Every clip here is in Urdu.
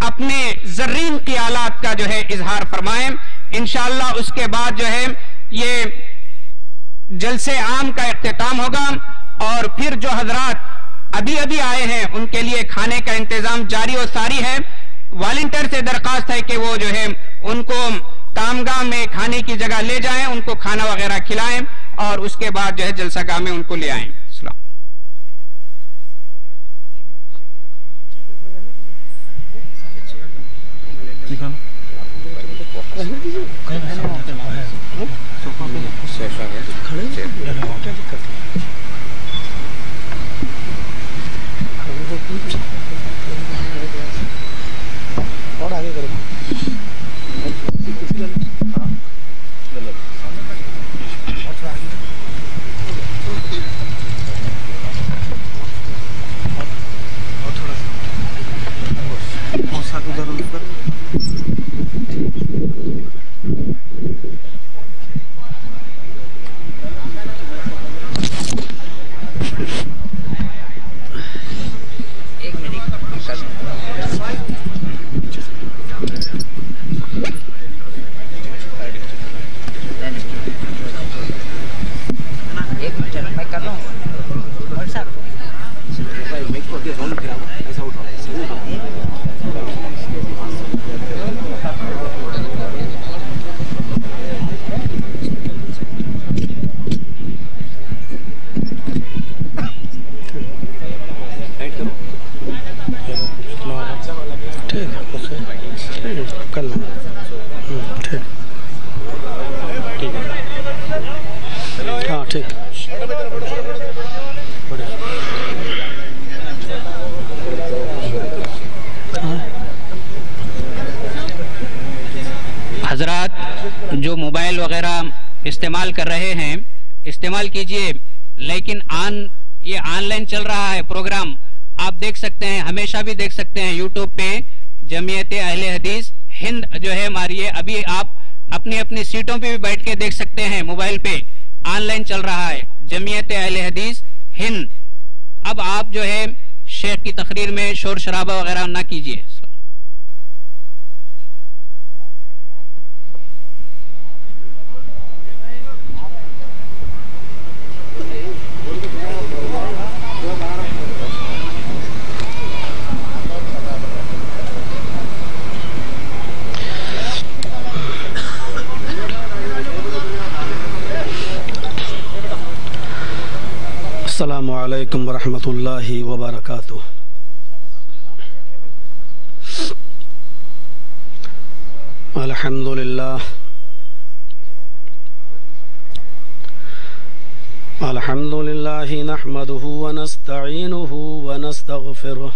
اپنے زرین خیالات کا جو ہے اظہار فرمائیں. انشاءاللہ اس کے بعد جو ہے یہ جلسے عام کا اختتام ہوگا، اور پھر جو حضرات ابھی آئے ہیں ان کے لیے کھانے کا انتظام جاری و ساری ہے. والنٹیئر سے درخواست ہے کہ وہ جو ہے ان کو کامگاہ میں کھانے کی جگہ لے جائیں، ان کو کھانا وغیرہ کھلائیں، اور اس کے بعد جو ہے جلسہ گاہ میں ان کو لے آئیں. السلام. اور آگے کریں. حضرات جو موبائل وغیرہ استعمال کر رہے ہیں استعمال کیجئے، لیکن یہ آن لائن چل رہا ہے پروگرام، آپ دیکھ سکتے ہیں، ہمیشہ بھی دیکھ سکتے ہیں یوٹیوب پہ جمعیت اہل حدیث ہند جو ہے ہماری، ابھی آپ اپنی اپنی سیٹوں پہ بھی بیٹھ کے دیکھ سکتے ہیں، موبائل پہ آن لائن چل رہا ہے جمعیت اہل حدیث ہند. اب آپ جو ہے شیخ کی تقریر میں شور شرابہ وغیرہ نہ کیجئے. السلام علیکم ورحمۃ اللہ وبرکاتہ. الحمد للہ نحمده ونستعینه ونستغفره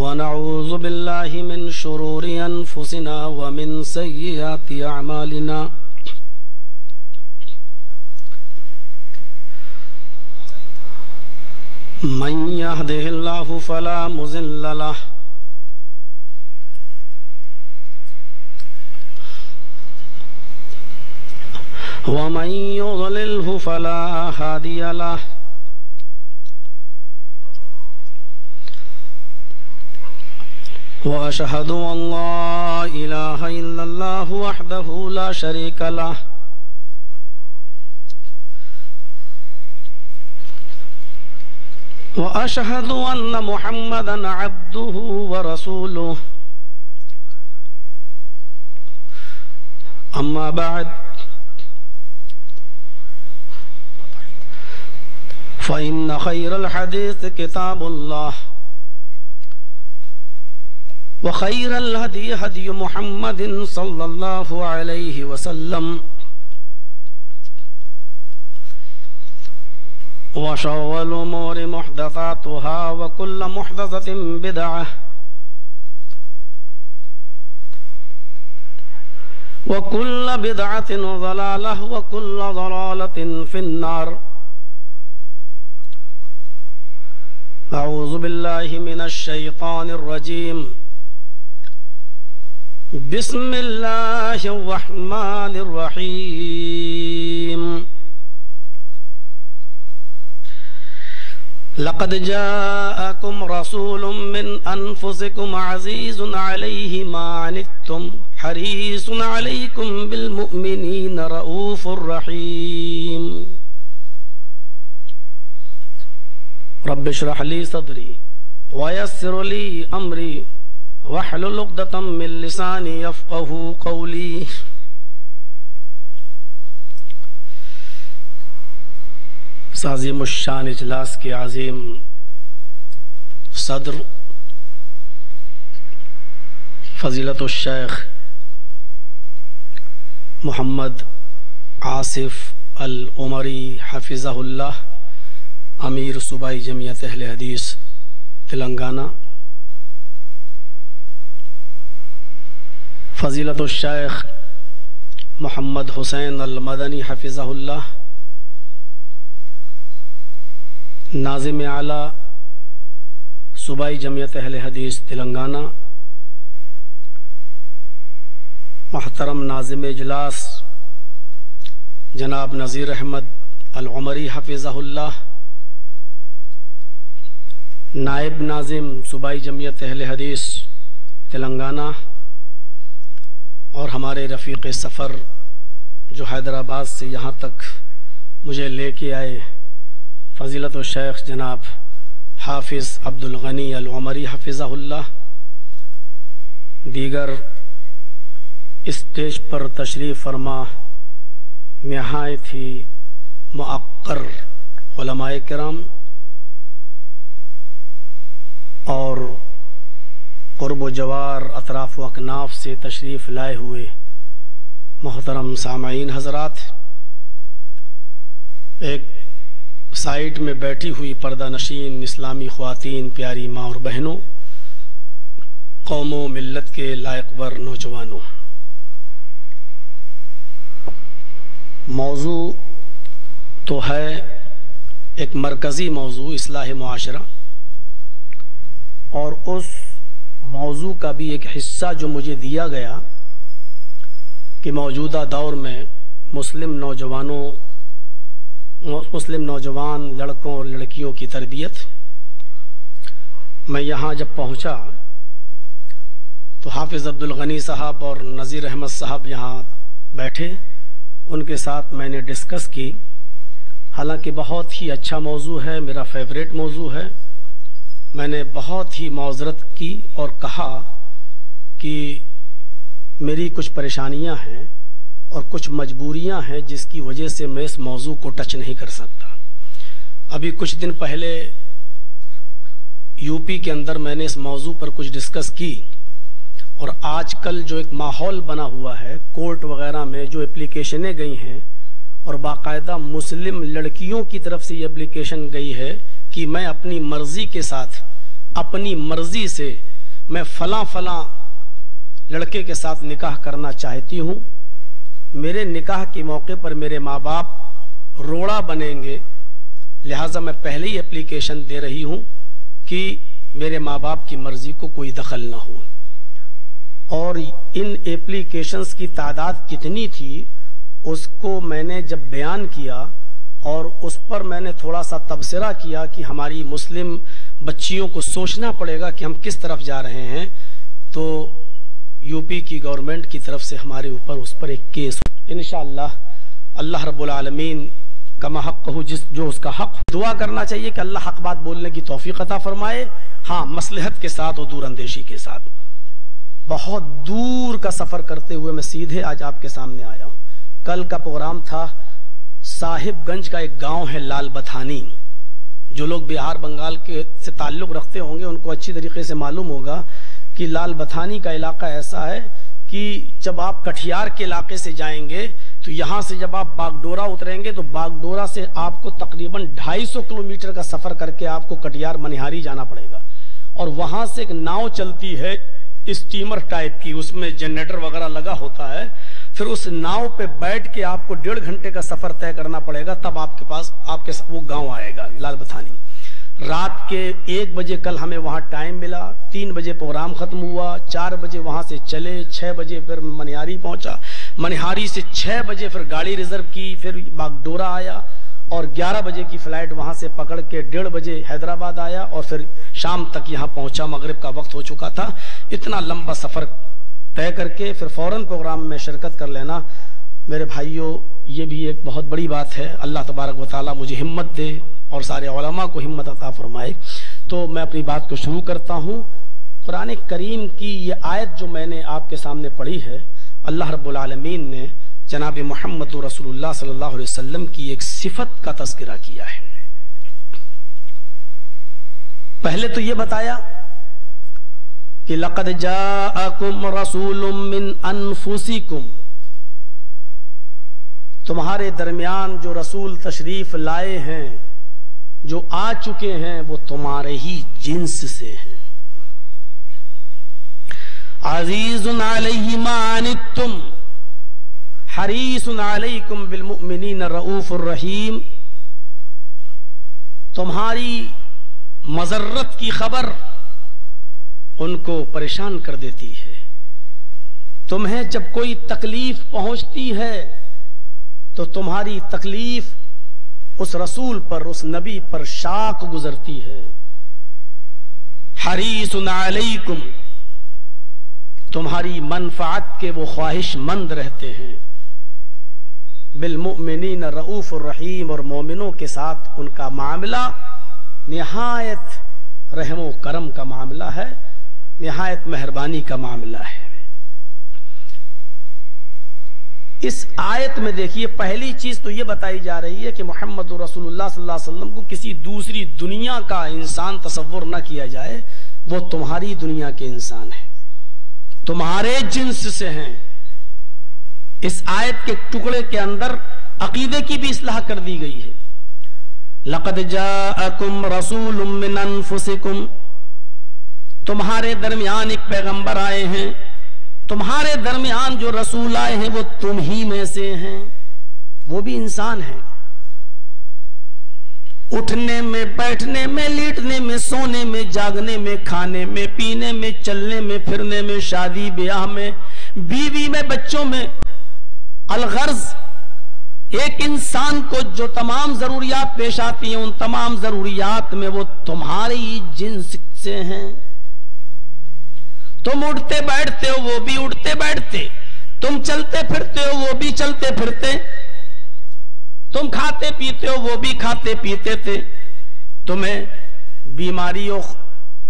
ونعوذ باللہ من شرور انفسنا ومن سیئات اعمالنا من يهده الله فلا مضل له ومن يضلله فلا هادي له وأشهد أن لا إله إلا الله وحده لا شريك له وأشهد أن محمدًا عبده ورسوله. أما بعد فإن خير الحديث كتاب الله وخير الهدي هدي محمد صلى الله عليه وسلم وشر الأمور محدثاتها وكل محدثة بدعة وكل بدعة ضلالة وكل ضلالة في النار. أعوذ بالله من الشيطان الرجيم. بسم الله الرحمن الرحيم. لقد جاءكم رسول من أنفسكم عزيز عليه ما عنتم حريص عليكم بالمؤمنين رؤوف رحيم رب اشرح لي صدري ويسر لي أمري واحلل عقدة من لساني يفقهوا قولي. عظیم الشان اجلاس کے عظیم صدر فضیلت الشیخ محمد آصف العمری حفظہ اللہ امیر صوبائی جمعیت اہل حدیث تلنگانہ، فضیلت الشیخ محمد حسین المدنی حفظہ اللہ ناظم اعلیٰ صوبائی جمعیت اہل حدیث تلنگانہ، محترم ناظم اجلاس جناب نذیر احمد العمری حفظہ اللہ، نائب ناظم صوبائی جمعیت اہل حدیث تلنگانہ، اور ہمارے رفیق سفر جو حیدرآباد سے یہاں تک مجھے لے کے آئے فضیلت الشیخ جناب حافظ عبد الغنی العمری حفظہ اللہ، دیگر اسٹیج پر تشریف فرما نہایت ہی معقر علماء کرام اور قرب و جوار اطراف و اکناف سے تشریف لائے ہوئے محترم سامعین حضرات، ایک سائٹ میں بیٹھی ہوئی پردہ نشین اسلامی خواتین، پیاری ماں اور بہنوں، قوم و ملت کے لائق بر نوجوانوں، موضوع تو ہے ایک مرکزی موضوع اصلاح معاشرہ، اور اس موضوع کا بھی ایک حصہ جو مجھے دیا گیا کہ موجودہ دور میں مسلم نوجوان لڑکوں اور لڑکیوں کی تربیت۔ میں یہاں جب پہنچا تو حافظ عبد الغنی صاحب اور نذیر احمد صاحب یہاں بیٹھے، ان کے ساتھ میں نے ڈسکس کی، حالانکہ بہت ہی اچھا موضوع ہے، میرا فیوریٹ موضوع ہے۔ میں نے بہت ہی معذرت کی اور کہا کہ میری کچھ پریشانیاں ہیں اور کچھ مجبوریاں ہیں جس کی وجہ سے میں اس موضوع کو ٹچ نہیں کر سکتا۔ ابھی کچھ دن پہلے یو پی کے اندر میں نے اس موضوع پر کچھ ڈسکس کی، اور آج کل جو ایک ماحول بنا ہوا ہے کورٹ وغیرہ میں جو اپلیکیشنیں گئی ہیں، اور باقاعدہ مسلم لڑکیوں کی طرف سے یہ اپلیکیشن گئی ہے کہ میں اپنی مرضی کے ساتھ، اپنی مرضی سے میں فلاں لڑکے کے ساتھ نکاح کرنا چاہتی ہوں، میرے نکاح کے موقع پر میرے ماں باپ روڑا بنیں گے، لہٰذا میں پہلے ہی اپلیکیشن دے رہی ہوں کہ میرے ماں باپ کی مرضی کو کوئی دخل نہ ہو۔ اور ان اپلیکیشنز کی تعداد کتنی تھی اس کو میں نے جب بیان کیا اور اس پر میں نے تھوڑا سا تبصرہ کیا کہ ہماری مسلم بچیوں کو سوچنا پڑے گا کہ ہم کس طرف جا رہے ہیں، تو یو پی کی گورنمنٹ کی طرف سے ہمارے اوپر اس پر ایک کیس انشاءاللہ اللہ رب العالمین کما حق ہو، جو اس کا حق، دعا کرنا چاہیے کہ اللہ حق بات بولنے کی توفیق عطا فرمائے، ہاں مصلحت کے ساتھ اور دور اندیشی کے ساتھ۔ بہت دور کا سفر کرتے ہوئے میں سیدھے آج آپ کے سامنے آیا ہوں۔ کل کا پروگرام تھا صاحب گنج کا ایک گاؤں ہے لال بتھانی، جو لوگ بہار بنگال کے سے تعلق رکھتے ہوں گے ان کو اچھی طریقے سے معلوم ہوگا کہ لال بتھانی کا علاقہ ایسا ہے کہ جب آپ کٹھیار کے علاقے سے جائیں گے تو یہاں سے جب آپ باگڈورا اتریں گے تو باگڈورا سے آپ کو تقریباً 250 کلومیٹر کا سفر کر کے آپ کو کٹھیار منہاری جانا پڑے گا، اور وہاں سے ایک ناؤ چلتی ہے اسٹیمر ٹائپ کی، اس میں جنریٹر وغیرہ لگا ہوتا ہے، پھر اس ناؤ پہ بیٹھ کے آپ کو 1.5 گھنٹے کا سفر طے کرنا پڑے گا، تب آپ کے پاس وہ گاؤں آئے گا لال بتھانی۔ رات کے 1 بجے کل ہمیں وہاں ٹائم ملا، 3 بجے پروگرام ختم ہوا، 4 بجے وہاں سے چلے، 6 بجے پھر منہاری پہنچا، منہاری سے 6 بجے پھر گاڑی ریزرو کی، پھر باگڈورا آیا، اور 11 بجے کی فلائٹ وہاں سے پکڑ کے 1:30 بجے حیدرآباد آیا اور پھر شام تک یہاں پہنچا، مغرب کا وقت ہو چکا تھا۔ اتنا لمبا سفر طے کر کے پھر فوراً پروگرام میں شرکت کر لینا، میرے بھائیوں، یہ بھی ایک بہت بڑی بات ہے۔ اللہ تبارک و تعالیٰ مجھے ہمت دے اور سارے علماء کو ہمت عطا فرمائے۔ تو میں اپنی بات کو شروع کرتا ہوں۔ قرآن کریم کی یہ آیت جو میں نے آپ کے سامنے پڑھی ہے، اللہ رب العالمین نے جناب محمد رسول اللہ صلی اللہ علیہ وسلم کی ایک صفت کا تذکرہ کیا ہے۔ پہلے تو یہ بتایا کہ لقد جاءکم رسول من انفسکم، تمہارے درمیان جو رسول تشریف لائے ہیں، جو آ چکے ہیں، وہ تمہارے ہی جنس سے ہیں۔ عزیز علیہ ما عنتم حریص علیکم بالمؤمنین رؤوف الرحیم، تمہاری مضرت کی خبر ان کو پریشان کر دیتی ہے، تمہیں جب کوئی تکلیف پہنچتی ہے تو تمہاری تکلیف اس رسول پر، اس نبی پر شاق گزرتی ہے۔ حریص علیکم، تمہاری منفعت کے وہ خواہش مند رہتے ہیں۔ بالمؤمنین رؤوف الرحیم، اور مومنوں کے ساتھ ان کا معاملہ نہایت رحم و کرم کا معاملہ ہے، نہایت مہربانی کا معاملہ ہے۔ اس آیت میں دیکھیے، پہلی چیز تو یہ بتائی جا رہی ہے کہ محمد رسول اللہ صلی اللہ علیہ وسلم کو کسی دوسری دنیا کا انسان تصور نہ کیا جائے، وہ تمہاری دنیا کے انسان ہیں، تمہارے جنس سے ہیں۔ اس آیت کے ٹکڑے کے اندر عقیدے کی بھی اصلاح کر دی گئی ہے۔ لقد جاءکم رسول من انفسکم، تمہارے درمیان ایک پیغمبر آئے ہیں، تمہارے درمیان جو رسول آئے ہیں وہ تم ہی میں سے ہیں، وہ بھی انسان ہیں۔ اٹھنے میں، بیٹھنے میں، لیٹنے میں، سونے میں، جاگنے میں، کھانے میں، پینے میں، چلنے میں، پھرنے میں، شادی بیاہ میں، بیوی میں، بچوں میں، الغرض ایک انسان کو جو تمام ضروریات پیش آتی ہیں، ان تمام ضروریات میں وہ تمہارے ہی جنس سے ہیں۔ تم اٹھتے بیٹھتے ہو، وہ بھی اٹھتے بیٹھتے، تم چلتے پھرتے ہو، وہ بھی چلتے پھرتے، تم کھاتے پیتے ہو، وہ بھی کھاتے پیتے تھے، تمہیں بیماریوں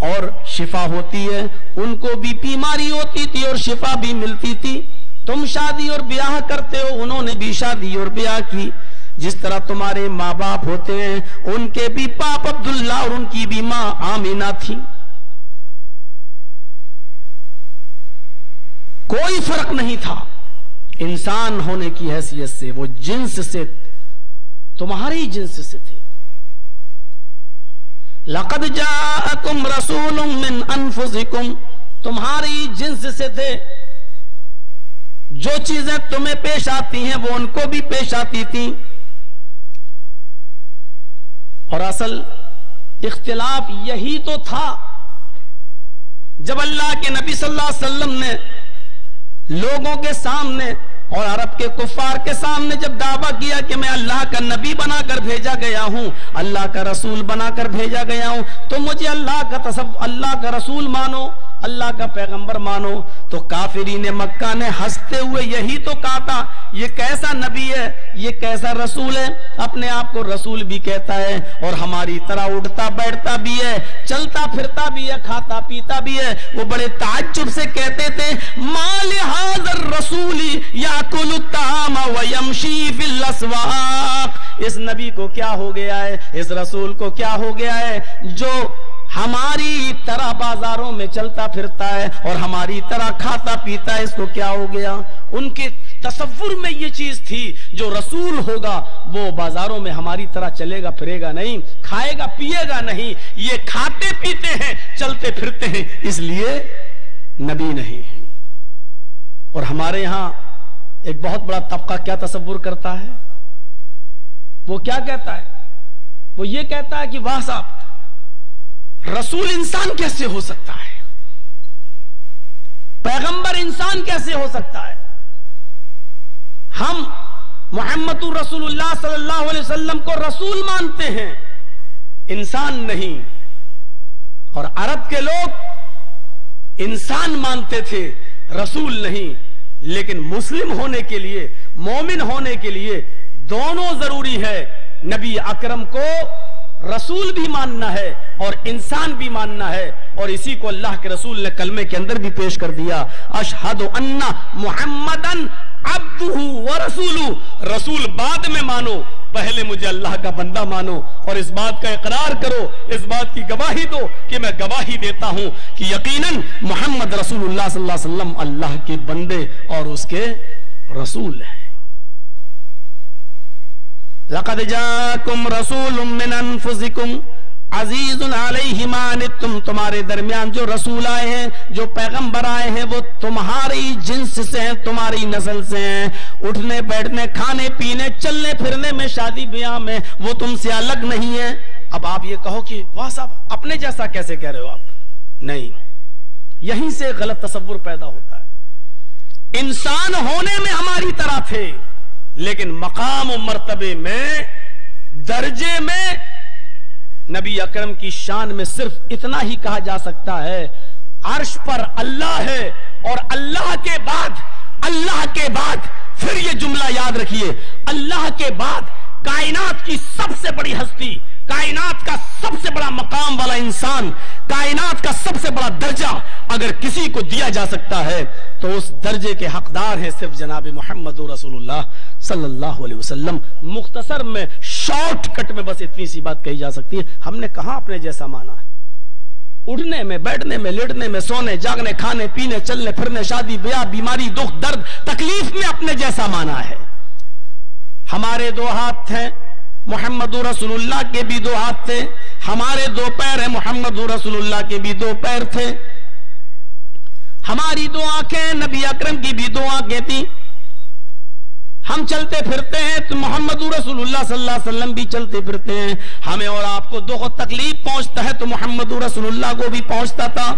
اور شفا ہوتی ہے، ان کو بھی بیماری ہوتی تھی اور شفا بھی ملتی تھی۔ تم شادی اور بیاہ کرتے ہو، انہوں نے بھی شادی اور بیاہ کی۔ جس طرح تمہارے ماں باپ ہوتے ہیں، ان کے بھی باپ عبداللہ اور ان کی بھی ماں آمینہ تھی، کوئی فرق نہیں تھا انسان ہونے کی حیثیت سے، وہ جنس سے، تمہاری جنس سے تھے۔ لقد جاءکم رسول من انفسکم، تمہاری جنس سے تھے، جو چیزیں تمہیں پیش آتی ہیں وہ ان کو بھی پیش آتی تھیں۔ اور اصل اختلاف یہی تو تھا، جب اللہ کے نبی صلی اللہ علیہ وسلم نے لوگوں کے سامنے اور عرب کے کفار کے سامنے جب دعویٰ کیا کہ میں اللہ کا نبی بنا کر بھیجا گیا ہوں، اللہ کا رسول بنا کر بھیجا گیا ہوں، تو مجھے اللہ کا رسول مانو، اللہ کا پیغمبر مانو، تو کافرین مکہ نے ہنستے ہوئے یہی تو کہا تھا، یہ کیسا نبی ہے، یہ کیسا رسول ہے، اپنے آپ کو رسول بھی کہتا ہے اور ہماری طرح اٹھتا بیٹھتا بھی ہے، چلتا پھرتا بھی ہے، کھاتا پیتا بھی ہے۔ وہ بڑے تعجب سے کہتے تھے، ما لہذا الرسول یاکل الطعام ویمشی فی الاسواق، اس نبی کو کیا ہو گیا ہے، اس رسول کو کیا ہو گیا ہے جو ہماری طرح بازاروں میں چلتا پھرتا ہے اور ہماری طرح کھاتا پیتا ہے، اس کو کیا ہو گیا؟ ان کے تصور میں یہ چیز تھی، جو رسول ہوگا وہ بازاروں میں ہماری طرح چلے گا پھرے گا نہیں، کھائے گا پیے گا نہیں، یہ کھاتے پیتے ہیں، چلتے پھرتے ہیں، اس لیے نبی نہیں۔ اور ہمارے ہاں ایک بہت بڑا طبقہ کیا تصور کرتا ہے، وہ کیا کہتا ہے، وہ یہ کہتا ہے کہ واہ صاحب، رسول انسان کیسے ہو سکتا ہے، پیغمبر انسان کیسے ہو سکتا ہے، ہم محمد رسول اللہ صلی اللہ علیہ وسلم کو رسول مانتے ہیں، انسان نہیں. اور عرب کے لوگ انسان مانتے تھے، رسول نہیں. لیکن مسلم ہونے کے لیے، مومن ہونے کے لیے دونوں ضروری ہے. نبی اکرم کو رسول بھی ماننا ہے اور انسان بھی ماننا ہے. اور اسی کو اللہ کے رسول نے کلمے کے اندر بھی پیش کر دیا، اشہد ان محمدن عبدہ ورسولہ. رسول بعد میں مانو، پہلے مجھے اللہ کا بندہ مانو اور اس بات کا اقرار کرو، اس بات کی گواہی دو کہ میں گواہی دیتا ہوں کہ یقیناً محمد رسول اللہ صلی اللہ علیہ وسلم اللہ کے بندے اور اس کے رسول ہیں. لقد جاءکم رسول من انفسکم عزیز علیہ ما عنتم. تمہارے درمیان جو رسول آئے ہیں، جو پیغمبر آئے ہیں، وہ تمہاری جنس سے ہیں، تمہاری نسل سے ہیں. اٹھنے بیٹھنے، کھانے پینے، چلنے پھرنے میں، شادی بیاہ میں وہ تم سے الگ نہیں ہے. اب آپ یہ کہو کہ واہ صاحب اپنے جیسا کیسے کہہ رہے ہو آپ؟ نہیں، یہیں سے غلط تصور پیدا ہوتا ہے. انسان ہونے میں ہماری طرح تھے، لیکن مقام و مرتبے میں، درجے میں نبی اکرم کی شان میں صرف اتنا ہی کہا جا سکتا ہے، عرش پر اللہ ہے. اور اللہ کے بعد پھر یہ جملہ یاد رکھیے، اللہ کے بعد کائنات کی سب سے بڑی ہستی، کائنات کا سب سے بڑا مقام والا انسان، کائنات کا سب سے بڑا درجہ اگر کسی کو دیا جا سکتا ہے تو اس درجے کے حقدار ہیں صرف جناب محمد رسول اللہ صلی اللہ علیہ وسلم. مختصر میں، شارٹ کٹ میں بس اتنی سی بات کہی جا سکتی ہے. ہم نے کہاں اپنے جیسا مانا ہے؟ اٹھنے میں، بیٹھنے میں، لیٹنے میں، سونے جاگنے، کھانے پینے، چلنے پھرنے، شادی بیاہ، بیماری، دکھ درد، تکلیف میں اپنے جیسا مانا ہے. ہمارے دو ہاتھ ہیں، محمد رسول اللہ کے بھی دو ہاتھ تھے. ہمارے دو پیر ہیں، محمد رسول اللہ کے بھی دو پیر تھے. ہماری دو آنکھیں، نبی اکرم کی بھی دو آنکھیں تھیں. ہم چلتے پھرتے ہیں تو محمد رسول اللہ صلی اللہ علیہ وسلم بھی چلتے پھرتے ہیں. ہمیں اور آپ کو دکھ و تکلیف پہنچتا ہے تو محمد رسول اللہ کو بھی پہنچتا تھا.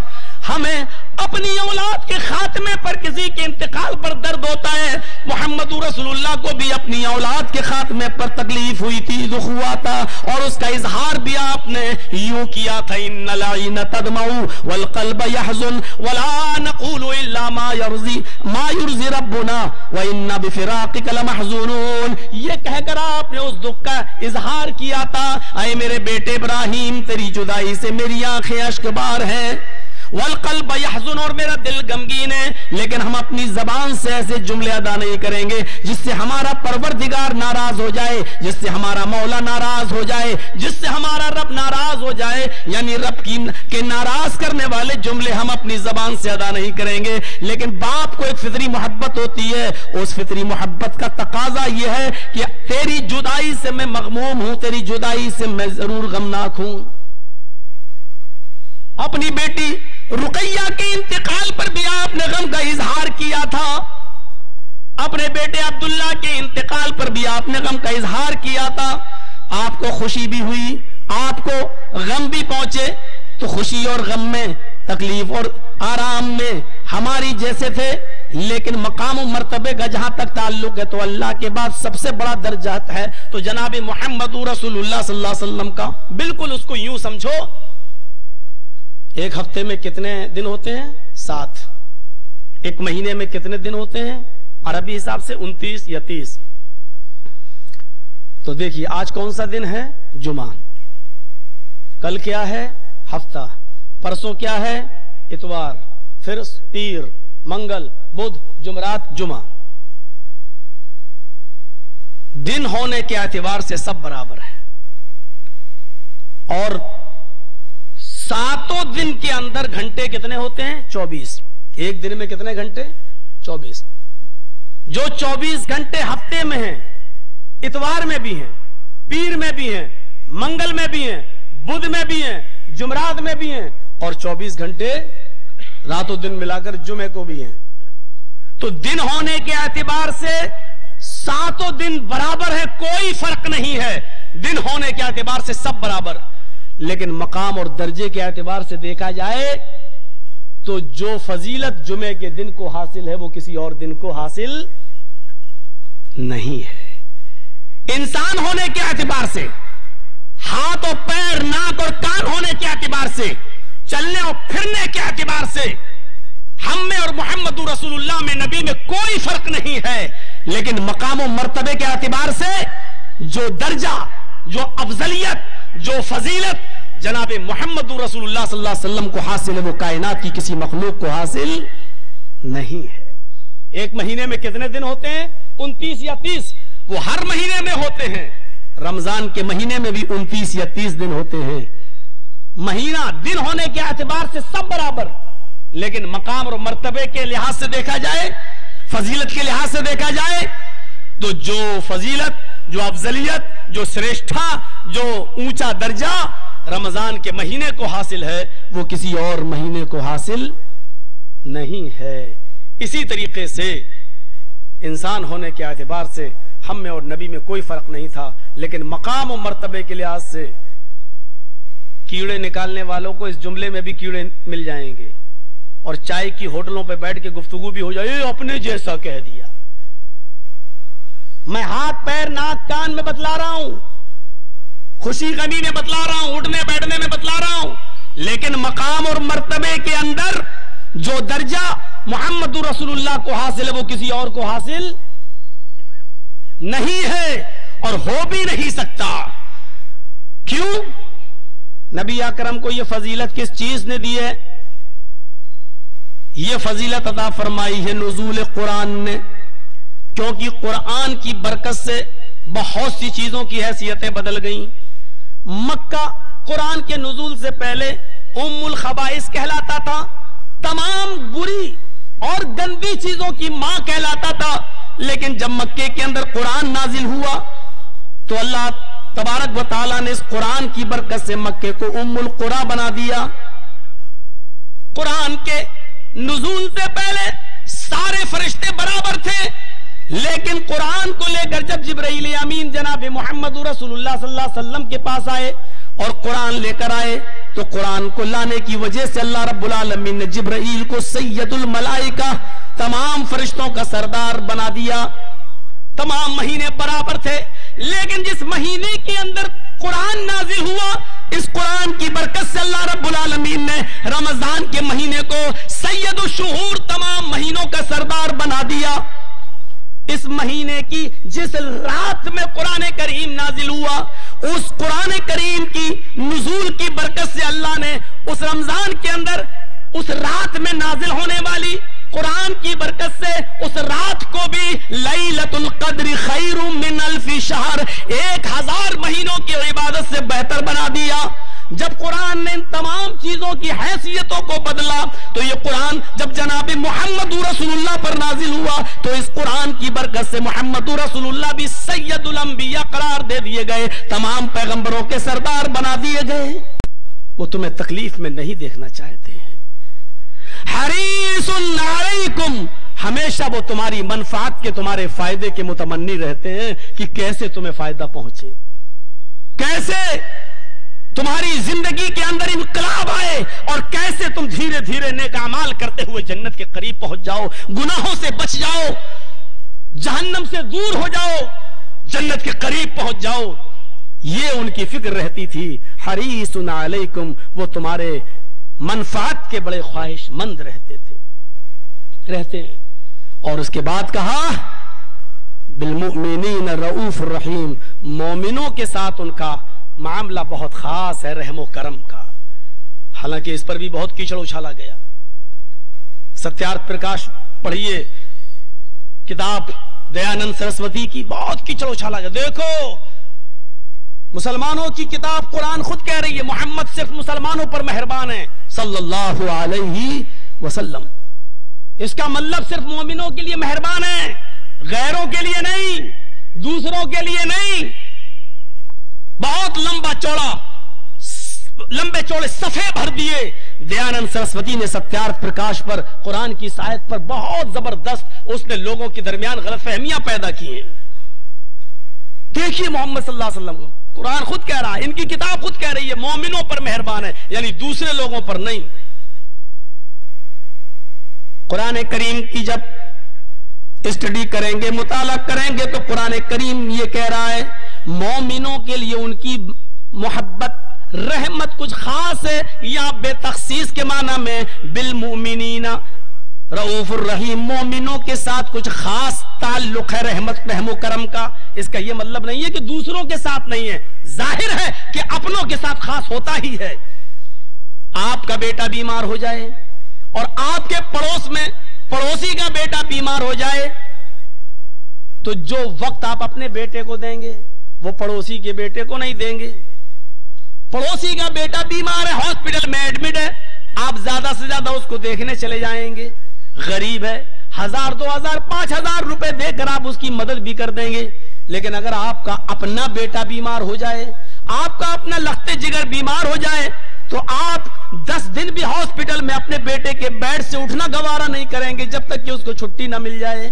ہمیں اپنی اولاد کے خاتمے پر، کسی کے انتقال پر درد ہوتا ہے، محمد رسول اللہ کو بھی اپنی اولاد کے خاتمے پر تکلیف ہوئی تھی، دکھ ہوا تھا، اور اس کا اظہار بھی آپ نے یوں کیا تھا، ان العین تدمع والقلب يحزن ولا نقول الا ما يرضي ربنا وانا بفراقك لمحزونون. یہ کہہ کر آپ نے اس دکھ کا اظہار کیا تھا، اے میرے بیٹے ابراہیم، تیری جدائی سے میری آنکھیں اشک بار ہیں. والقلب يحزن، اور میرا دل غمگین ہے. لیکن ہم اپنی زبان سے ایسے جملے ادا نہیں کریں گے جس سے ہمارا پروردگار ناراض ہو جائے، جس سے ہمارا مولا ناراض ہو جائے، جس سے ہمارا رب ناراض ہو جائے. یعنی رب کے ناراض کرنے والے جملے ہم اپنی زبان سے ادا نہیں کریں گے. لیکن باپ کو ایک فطری محبت ہوتی ہے، اس فطری محبت کا تقاضا یہ ہے کہ تیری جدائی سے میں مغموم ہوں، تیری جدائی سے میں ضرور غمناک ہوں. اپنی بیٹی رقیہ کے انتقال پر بھی آپ نے غم کا اظہار کیا تھا. اپنے بیٹے عبداللہ کے انتقال پر بھی آپ نے غم کا اظہار کیا تھا. آپ کو خوشی بھی ہوئی، آپ کو غم بھی پہنچے. تو خوشی اور غم میں، تکلیف اور آرام میں ہماری جیسے تھے. لیکن مقام و مرتبے کا جہاں تک تعلق ہے تو اللہ کے بعد سب سے بڑا درجہ ہے تو جناب محمد رسول اللہ صلی اللہ علیہ وسلم کا. بالکل اس کو یوں سمجھو، ایک ہفتے میں کتنے دن ہوتے ہیں؟ 7. ایک مہینے میں کتنے دن ہوتے ہیں؟ عربی حساب سے 29 یا 30. تو دیکھیے آج کون سا دن ہے؟ جمعہ. کل کیا ہے؟ ہفتہ. پرسوں کیا ہے؟ اتوار. پھر پیر، منگل، بدھ، جمعرات، جمعہ. دن ہونے کے اعتبار سے سب برابر ہے. اور 7 دن کے اندر گھنٹے کتنے ہوتے ہیں؟ 24. ایک دن میں کتنے گھنٹے؟ 24. جو 24 گھنٹے ہفتے میں ہیں، اتوار میں بھی ہیں، پیر میں بھی ہیں، منگل میں بھی ہیں، بدھ میں بھی ہیں، جمعرات میں بھی ہیں، اور 24 گھنٹے رات و دن ملا کر جمعے کو بھی ہیں. تو دن ہونے کے اعتبار سے 7 دن برابر ہے، کوئی فرق نہیں ہے. دن ہونے کے اعتبار سے سب برابر. لیکن مقام اور درجے کے اعتبار سے دیکھا جائے تو جو فضیلت جمعے کے دن کو حاصل ہے وہ کسی اور دن کو حاصل نہیں ہے. انسان ہونے کے اعتبار سے، ہاتھ اور پیر، ناک اور کان ہونے کے اعتبار سے، چلنے اور پھرنے کے اعتبار سے ہم میں اور محمد رسول اللہ میں، نبی میں کوئی فرق نہیں ہے، لیکن مقام و مرتبے کے اعتبار سے جو درجہ، جو افضلیت، جو فضیلت جناب محمد رسول اللہ صلی اللہ علیہ وسلم کو حاصل ہے، وہ کائنات کی کسی مخلوق کو حاصل نہیں ہے۔ ایک مہینے میں کتنے دن ہوتے ہیں؟ 29 یا 30، وہ ہر مہینے میں ہوتے ہیں۔ رمضان کے مہینے میں بھی 29 یا 30 دن ہوتے ہیں۔ مہینہ دن ہونے کے اعتبار سے سب برابر، لیکن مقام اور مرتبے کے لحاظ سے دیکھا جائے، فضیلت کے لحاظ سے دیکھا جائے تو جو فضیلت، جو افضلیت، جو سریشٹھا، جو اونچا درجہ رمضان کے مہینے کو حاصل ہے، وہ کسی اور مہینے کو حاصل نہیں ہے۔ اسی طریقے سے انسان ہونے کے اعتبار سے ہم میں اور نبی میں کوئی فرق نہیں تھا، لیکن مقام و مرتبے کے لحاظ سے کیڑے نکالنے والوں کو اس جملے میں بھی کیڑے مل جائیں گے، اور چائے کی ہوٹلوں پہ بیٹھ کے گفتگو بھی ہو جائے، اپنے جیسا کہہ دیا۔ میں ہاتھ، پیر، ناک، کان میں بتلا رہا ہوں، خوشی غمی میں بتلا رہا ہوں، اٹھنے بیٹھنے میں بتلا رہا ہوں، لیکن مقام اور مرتبے کے اندر جو درجہ محمد رسول اللہ کو حاصل ہے، وہ کسی اور کو حاصل نہیں ہے اور ہو بھی نہیں سکتا۔ کیوں؟ نبی اکرم کو یہ فضیلت کس چیز نے دی ہے؟ یہ فضیلت عطا فرمائی ہے نزول قرآن نے، کیونکہ قرآن کی برکت سے بہت سی چیزوں کی حیثیتیں بدل گئیں۔ مکہ قرآن کے نزول سے پہلے ام الخبائث کہلاتا تھا، تمام بری اور گندی چیزوں کی ماں کہلاتا تھا، لیکن جب مکے کے اندر قرآن نازل ہوا تو اللہ تبارک و تعالیٰ نے اس قرآن کی برکت سے مکے کو ام القرى بنا دیا۔ قرآن کے نزول سے پہلے سارے فرشتے برابر تھے، لیکن قرآن کو لے کر جب جبرائیل امین جناب محمد رسول اللہ صلی اللہ علیہ وسلم کے پاس آئے اور قرآن لے کر آئے، تو قرآن کو لانے کی وجہ سے اللہ رب العالمین نے جبرائیل کو سید الملائکہ، تمام فرشتوں کا سردار بنا دیا۔ تمام مہینے برابر تھے، لیکن جس مہینے کے اندر قرآن نازل ہوا، اس قرآن کی برکت سے اللہ رب العالمین نے رمضان کے مہینے کو سید الشہور، تمام مہینوں کا سردار بنا دیا۔ اس مہینے کی جس رات میں قرآن کریم نازل ہوا، اس قرآن کریم کی نزول کی برکت سے اللہ نے اس رمضان کے اندر اس رات میں نازل ہونے والی قرآن کی برکت سے اس رات کو بھی لیلۃ القدر خیر من الف شہر، 1000 مہینوں کی عبادت سے بہتر بنا دیا۔ جب قرآن نے ان تمام چیزوں کی حیثیتوں کو بدلا تو یہ قرآن جب جناب محمد رسول اللہ پر نازل ہوا تو اس قرآن کی برکت سے محمد رسول اللہ بھی سید الانبیاء قرار دے دیے گئے، تمام پیغمبروں کے سردار بنا دیے گئے۔ وہ تمہیں تکلیف میں نہیں دیکھنا چاہتے ہیں۔ حریص علیکم، ہمیشہ وہ تمہاری منفعت کے، تمہارے فائدے کے متمنی رہتے ہیں کہ کیسے تمہیں فائدہ پہنچے، کیسے تمہاری زندگی کے اندر انقلاب آئے اور کیسے تم دھیرے دھیرے نیک اعمال کرتے ہوئے جنت کے قریب پہنچ جاؤ، گناہوں سے بچ جاؤ، جہنم سے دور ہو جاؤ، جنت کے قریب پہنچ جاؤ۔ یہ ان کی فکر رہتی تھی۔ حریص علیکم، وہ تمہارے منفعت کے بڑے خواہش مند رہتے ہیں۔ اور اس کے بعد کہا بالمؤمنین رؤوف الرحیم، مومنوں کے ساتھ ان کا معاملہ بہت خاص ہے، رحم و کرم کا۔ حالانکہ اس پر بھی بہت کیچڑ اچھالا گیا۔ ستیارتھ پرکاش پڑھیے کتاب دیانند سرسوتی کی، بہت کیچڑ اچھالا گیا۔ دیکھو مسلمانوں کی کتاب قرآن خود کہہ رہی ہے محمد صرف مسلمانوں پر مہربان ہے صلی اللہ علیہ وسلم۔ اس کا مطلب صرف مومنوں کے لیے مہربان ہے، غیروں کے لیے نہیں، دوسروں کے لیے نہیں۔ بہت لمبے چوڑے صفحے بھر دیے دیانند سرسوتی نے ستیارتھ پرکاش پر، قرآن کی آیت پر، بہت زبردست اس نے لوگوں کے درمیان غلط فہمیاں پیدا کی ہیں۔ دیکھیے محمد صلی اللہ علیہ وسلم کو قرآن خود کہہ رہا ہے، ان کی کتاب خود کہہ رہی ہے مومنوں پر مہربان ہے، یعنی دوسرے لوگوں پر نہیں۔ قرآن کریم کی جب اسٹڈی کریں گے, مطالعہ کریں گے تو قرآن کریم یہ کہہ رہا ہے مومنوں کے لیے ان کی محبت رحمت کچھ خاص ہے. یا بے تخصیص کے معنی میں بالمؤمنین رؤوف الرحیم, مومنوں کے ساتھ کچھ خاص تعلق ہے رحمت رحم و کرم کا. اس کا یہ مطلب نہیں ہے کہ دوسروں کے ساتھ نہیں ہے, ظاہر ہے کہ اپنوں کے ساتھ خاص ہوتا ہی ہے. آپ کا بیٹا بیمار ہو جائے اور آپ کے پڑوس میں پڑوسی کا بیٹا بیمار ہو جائے تو جو وقت آپ اپنے بیٹے کو دیں گے وہ پڑوسی کے بیٹے کو نہیں دیں گے. پڑوسی کا بیٹا بیمار ہے, ہاسپٹل میں ایڈمٹ ہے, آپ زیادہ سے زیادہ اس کو دیکھنے چلے جائیں گے. غریب ہے, 1000 2000 5000 روپے دے کر آپ اس کی مدد بھی کر دیں گے. لیکن اگر آپ کا اپنا بیٹا بیمار ہو جائے, آپ کا اپنا لخت جگر بیمار ہو جائے تو آپ 10 دن بھی ہاسپٹل میں اپنے بیٹے کے بیڈ سے اٹھنا گوارا نہیں کریں گے جب تک کہ اس کو چھٹی نہ مل جائے,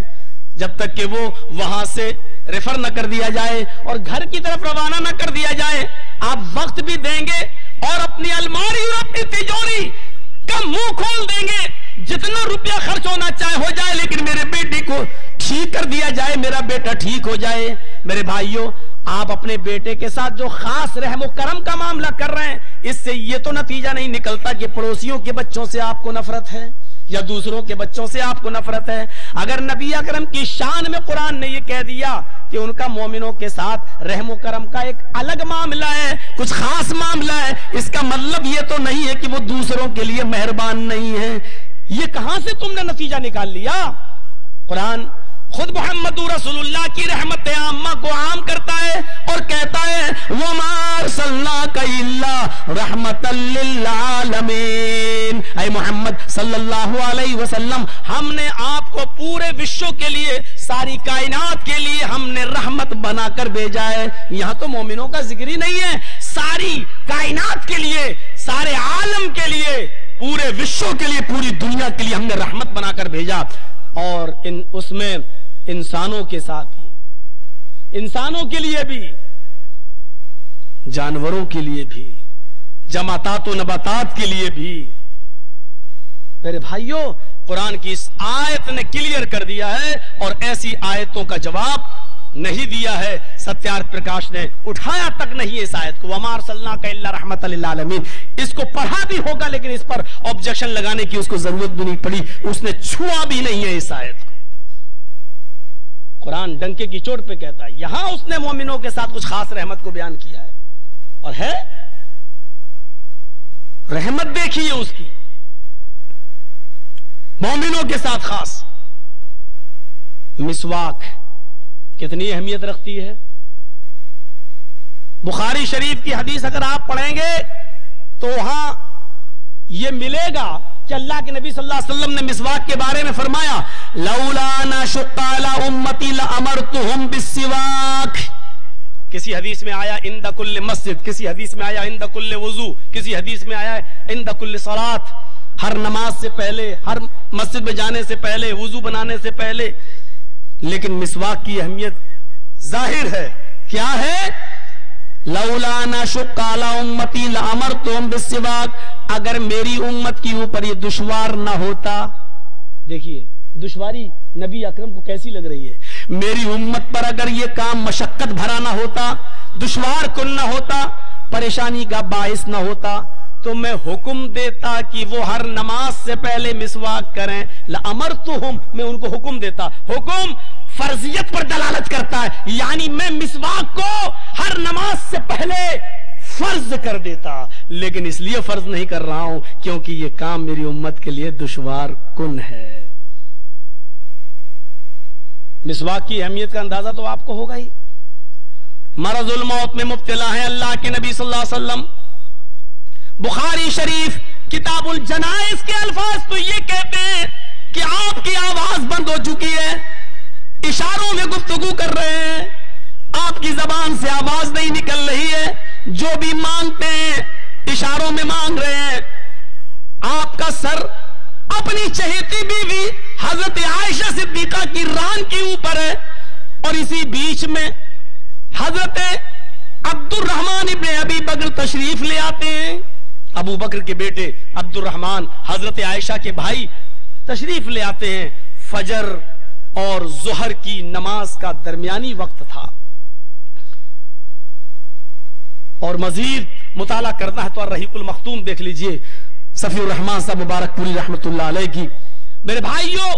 جب تک کہ وہ وہاں سے ریفر نہ کر دیا جائے اور گھر کی طرف روانہ نہ کر دیا جائے. آپ وقت بھی دیں گے اور اپنی الماری اور اپنی تجوری کا منہ کھول دیں گے, جتنا روپیہ خرچ ہونا چاہے ہو جائے لیکن میرے بیٹے کو ٹھیک کر دیا جائے, میرا بیٹا ٹھیک ہو جائے. میرے بھائیوں, آپ اپنے بیٹے کے ساتھ جو خاص رحم و کرم کا معاملہ کر رہے ہیں, اس سے یہ تو نتیجہ نہیں نکلتا کہ پڑوسیوں کے بچوں سے آپ کو نفرت ہے یا دوسروں کے بچوں سے آپ کو نفرت ہے. اگر نبی اکرم کی شان میں قرآن نے یہ کہہ دیا کہ ان کا مومنوں کے ساتھ رحم و کرم کا ایک الگ معاملہ ہے, کچھ خاص معاملہ ہے, اس کا مطلب یہ تو نہیں ہے کہ وہ دوسروں کے لیے مہربان نہیں ہے. یہ کہاں سے تم نے نتیجہ نکال لیا؟ قرآن خود محمد رسول اللہ کی رحمت عامہ کو عام کرتا ہے اور کہتا ہے وَمَا أَرْسَلْنَاكَ إِلَّا رَحْمَةً لِّلْعَالَمِينَ, اے محمد صلی اللہ علیہ وسلم, ہم نے آپ کو پورے وشو کے لیے, ساری کائنات کے لیے ہم نے رحمت بنا کر بھیجا ہے. یہاں تو مومنوں کا ذکر ہی نہیں ہے, ساری کائنات کے لیے, سارے عالم کے لیے, پورے وشو کے لیے, پوری دنیا کے لیے ہم نے رحمت بنا کر بھیجا. اور اس میں انسانوں کے ساتھ بھی, انسانوں کے لیے بھی, جانوروں کے لیے بھی, جماعتات و نباتات کے لیے بھی. میرے بھائیوں, قرآن کی اس آیت نے کلیئر کر دیا ہے اور ایسی آیتوں کا جواب نہیں دیا ہے. ستیارتھ پرکاش نے اٹھایا تک نہیں اس آیت کو, وَمَا أَرْسَلْنَاكَ إِلَّا رَحْمَةً لِّلْعَالَمِينَ. اس کو پڑھا بھی ہوگا لیکن اس پر آبجیکشن لگانے کی اس کو ضرورت بھی نہیں پڑی, اس نے چھوا بھی نہیں ہے اس آیت کو. قرآن ڈنکے کی چوٹ پہ کہتا ہے, یہاں اس نے مومنوں کے ساتھ کچھ خاص رحمت کو بیان کیا ہے, اور ہے رحمت دیکھیے اس کی مومنوں کے ساتھ خاص. مسواک کتنی اہمیت رکھتی ہے. بخاری شریف کی حدیث اگر آپ پڑھیں گے تو وہاں یہ ملے گا کہ اللہ کے نبی صلی اللہ علیہ وسلم نے مسواک کے بارے میں فرمایا لولا ان اشق علی امتی لامرتهم بالسواک. کسی حدیث میں آیا عند کل مسجد, کسی حدیث میں آیا عند کل وضو, کسی حدیث میں آیا عند کل صلاۃ, ہر نماز سے پہلے, ہر مسجد میں جانے سے پہلے, وضو بنانے سے پہلے. لیکن مسواک کی اہمیت ظاہر ہے, کیا ہے؟ لولا ان اشق علی امتی لامرتهم بالسواک. اگر میری امت کی اوپر یہ دشوار نہ ہوتا, دیکھیے دشواری نبی اکرم کو کیسی لگ رہی ہے, میری امت پر اگر یہ کام مشقت بھرا نہ ہوتا, دشوار کن نہ ہوتا, پریشانی کا باعث نہ ہوتا, تو میں حکم دیتا کہ وہ ہر نماز سے پہلے مسواک کریں. لامرتهم, میں ان کو حکم دیتا. حکم فرضیت پر دلالت کرتا ہے, یعنی میں مسواک کو ہر نماز سے پہلے فرض کر دیتا, لیکن اس لیے فرض نہیں کر رہا ہوں کیونکہ یہ کام میری امت کے لیے دشوار کن ہے. مسواک کی اہمیت کا اندازہ تو آپ کو ہوگا ہی. مرض الموت میں مبتلا ہے اللہ کے نبی صلی اللہ علیہ وسلم. بخاری شریف کتاب الجنائز کے الفاظ تو یہ کہتے ہیں کہ آپ کی آواز بند ہو چکی ہے, اشاروں میں گفتگو کر رہے ہیں, آپ کی زبان سے آواز نہیں نکل رہی ہے, جو بھی مانگتے ہیں اشاروں میں مانگ رہے ہیں. آپ کا سر اپنی چہیتی بیوی حضرت عائشہ صدیقہ کی ران کے اوپر ہے, اور اسی بیچ میں حضرت عبد الرحمن ابن ابی بکر تشریف لے آتے ہیں. ابو بکر کے بیٹے عبد الرحمن حضرت عائشہ کے بھائی تشریف لے آتے ہیں. فجر اور ظہر کی نماز کا درمیانی وقت تھا. اور مزید مطالعہ کرنا ہے تو الرحیق المختوم دیکھ لیجئے صفی الرحمان صاحب مبارک پوری رحمت اللہ علیہ کی. میرے بھائیوں،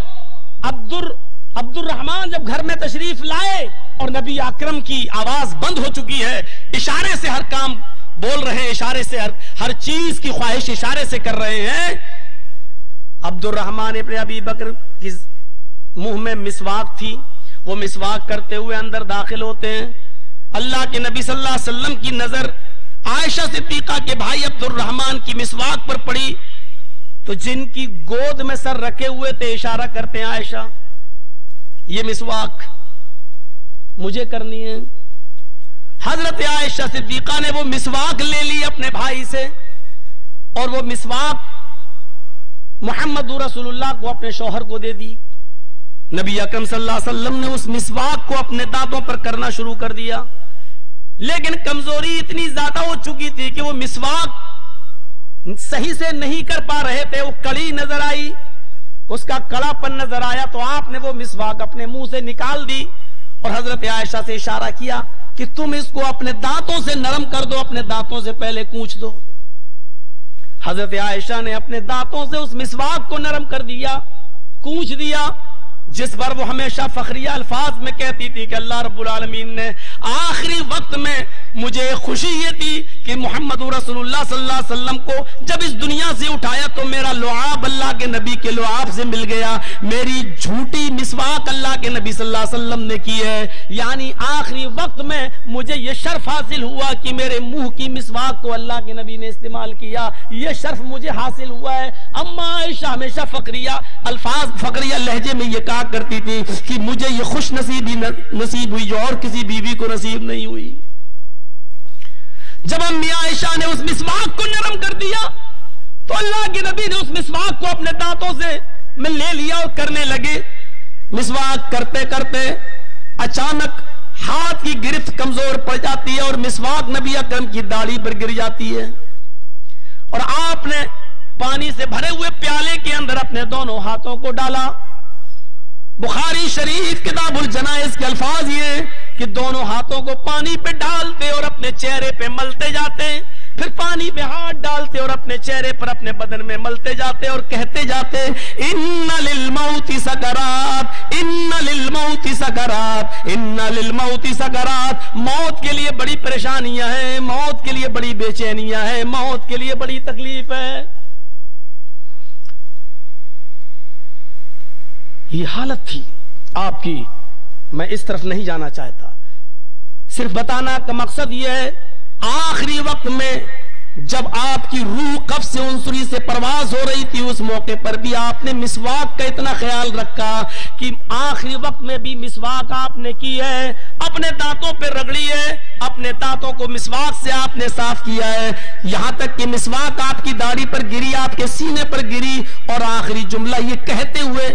عبد الرحمان جب گھر میں تشریف لائے اور نبی اکرم کی آواز بند ہو چکی ہے، اشارے سے ہر کام بول رہے ہیں، اشارے سے ہر چیز کی خواہش اشارے سے کر رہے ہیں. عبد الرحمان ابن ابی بکر کی منہ میں مسواک تھی، وہ مسواک کرتے ہوئے اندر داخل ہوتے ہیں. اللہ کے نبی صلی اللہ علیہ وسلم کی نظر عائشہ صدیقہ کے بھائی عبد الرحمان کی مسواک پر پڑی تو جن کی گود میں سر رکھے ہوئے تھے اشارہ کرتے ہیں، عائشہ یہ مسواک مجھے کرنی ہے. حضرت عائشہ صدیقہ نے وہ مسواک لے لی اپنے بھائی سے اور وہ مسواک محمد رسول اللہ کو اپنے شوہر کو دے دی. نبی اکرم صلی اللہ علیہ وسلم نے اس مسواک کو اپنے دانتوں پر کرنا شروع کر دیا، لیکن کمزوری اتنی زیادہ ہو چکی تھی کہ وہ مسواک صحیح سے نہیں کر پا رہے تھے. وہ کڑی نظر آئی، اس کا کڑا پن نظر آیا تو آپ نے وہ مسواک اپنے منہ سے نکال دی اور حضرت عائشہ سے اشارہ کیا کہ تم اس کو اپنے دانتوں سے نرم کر دو، اپنے دانتوں سے پہلے کوچ دو. حضرت عائشہ نے اپنے دانتوں سے اس مسواک کو نرم کر دیا، کوچ دیا، جس پر وہ ہمیشہ فخریہ الفاظ میں کہتی تھی کہ اللہ رب العالمین نے آخری وقت میں مجھے خوشی یہ تھی کہ محمد رسول اللہ صلی اللہ علیہ وسلم کو جب اس دنیا سے اٹھایا تو میرا لعاب اللہ کے نبی کے لعاب سے مل گیا، میری جھوٹی مسواک اللہ کے نبی صلی اللہ علیہ وسلم نے کی ہے. یعنی آخری وقت میں مجھے یہ شرف حاصل ہوا کہ میرے منہ کی مسواک کو اللہ کے نبی نے استعمال کیا، یہ شرف مجھے حاصل ہوا ہے. اما عائشہ ہمیشہ فخریہ الفاظ، فخریہ لہجے میں یہ کہا کرتی تھی کہ مجھے یہ خوش نصیبی نصیب ہوئی جو اور کسی بیوی کو نصیب نہیں ہوئی. جب امی عائشہ نے اس مسواک کو نرم کر دیا تو اللہ کے نبی نے اس مسواک کو اپنے دانتوں سے میں لے لیا اور کرنے لگے. مسواک کرتے کرتے اچانک ہاتھ کی گرفت کمزور پڑ جاتی ہے اور مسواک نبی اکرم کی داڑھی پر گر جاتی ہے اور آپ نے پانی سے بھرے ہوئے پیالے کے اندر اپنے دونوں ہاتھوں کو ڈالا. بخاری شریف کتاب الجنائز کے الفاظ یہ ہیں کہ دونوں ہاتھوں کو پانی پہ ڈالتے اور اپنے چہرے پہ ملتے جاتے، پھر پانی پہ ہاتھ ڈالتے اور اپنے چہرے پر اپنے بدن میں ملتے جاتے اور کہتے جاتے ان للموت سکرات، ان للموت سکرات، ان للموت سکرات. موت کے لیے بڑی پریشانیاں ہیں، موت کے لیے بڑی بے چینیاں ہیں، موت کے لیے بڑی تکلیف ہے. یہ حالت تھی آپ کی. میں اس طرف نہیں جانا چاہتا، صرف بتانا کا مقصد یہ ہے آخری وقت میں جب آپ کی روح قبض سے عنصری سے پرواز ہو رہی تھی اس موقع پر بھی آپ نے مسواک کا اتنا خیال رکھا کہ آخری وقت میں بھی مسواک آپ نے کی ہے، اپنے دانتوں پہ رگڑی ہے، اپنے دانتوں کو مسواک سے آپ نے صاف کیا ہے، یہاں تک کہ مسواک آپ کی داڑھی پر گری، آپ کے سینے پر گری اور آخری جملہ یہ کہتے ہوئے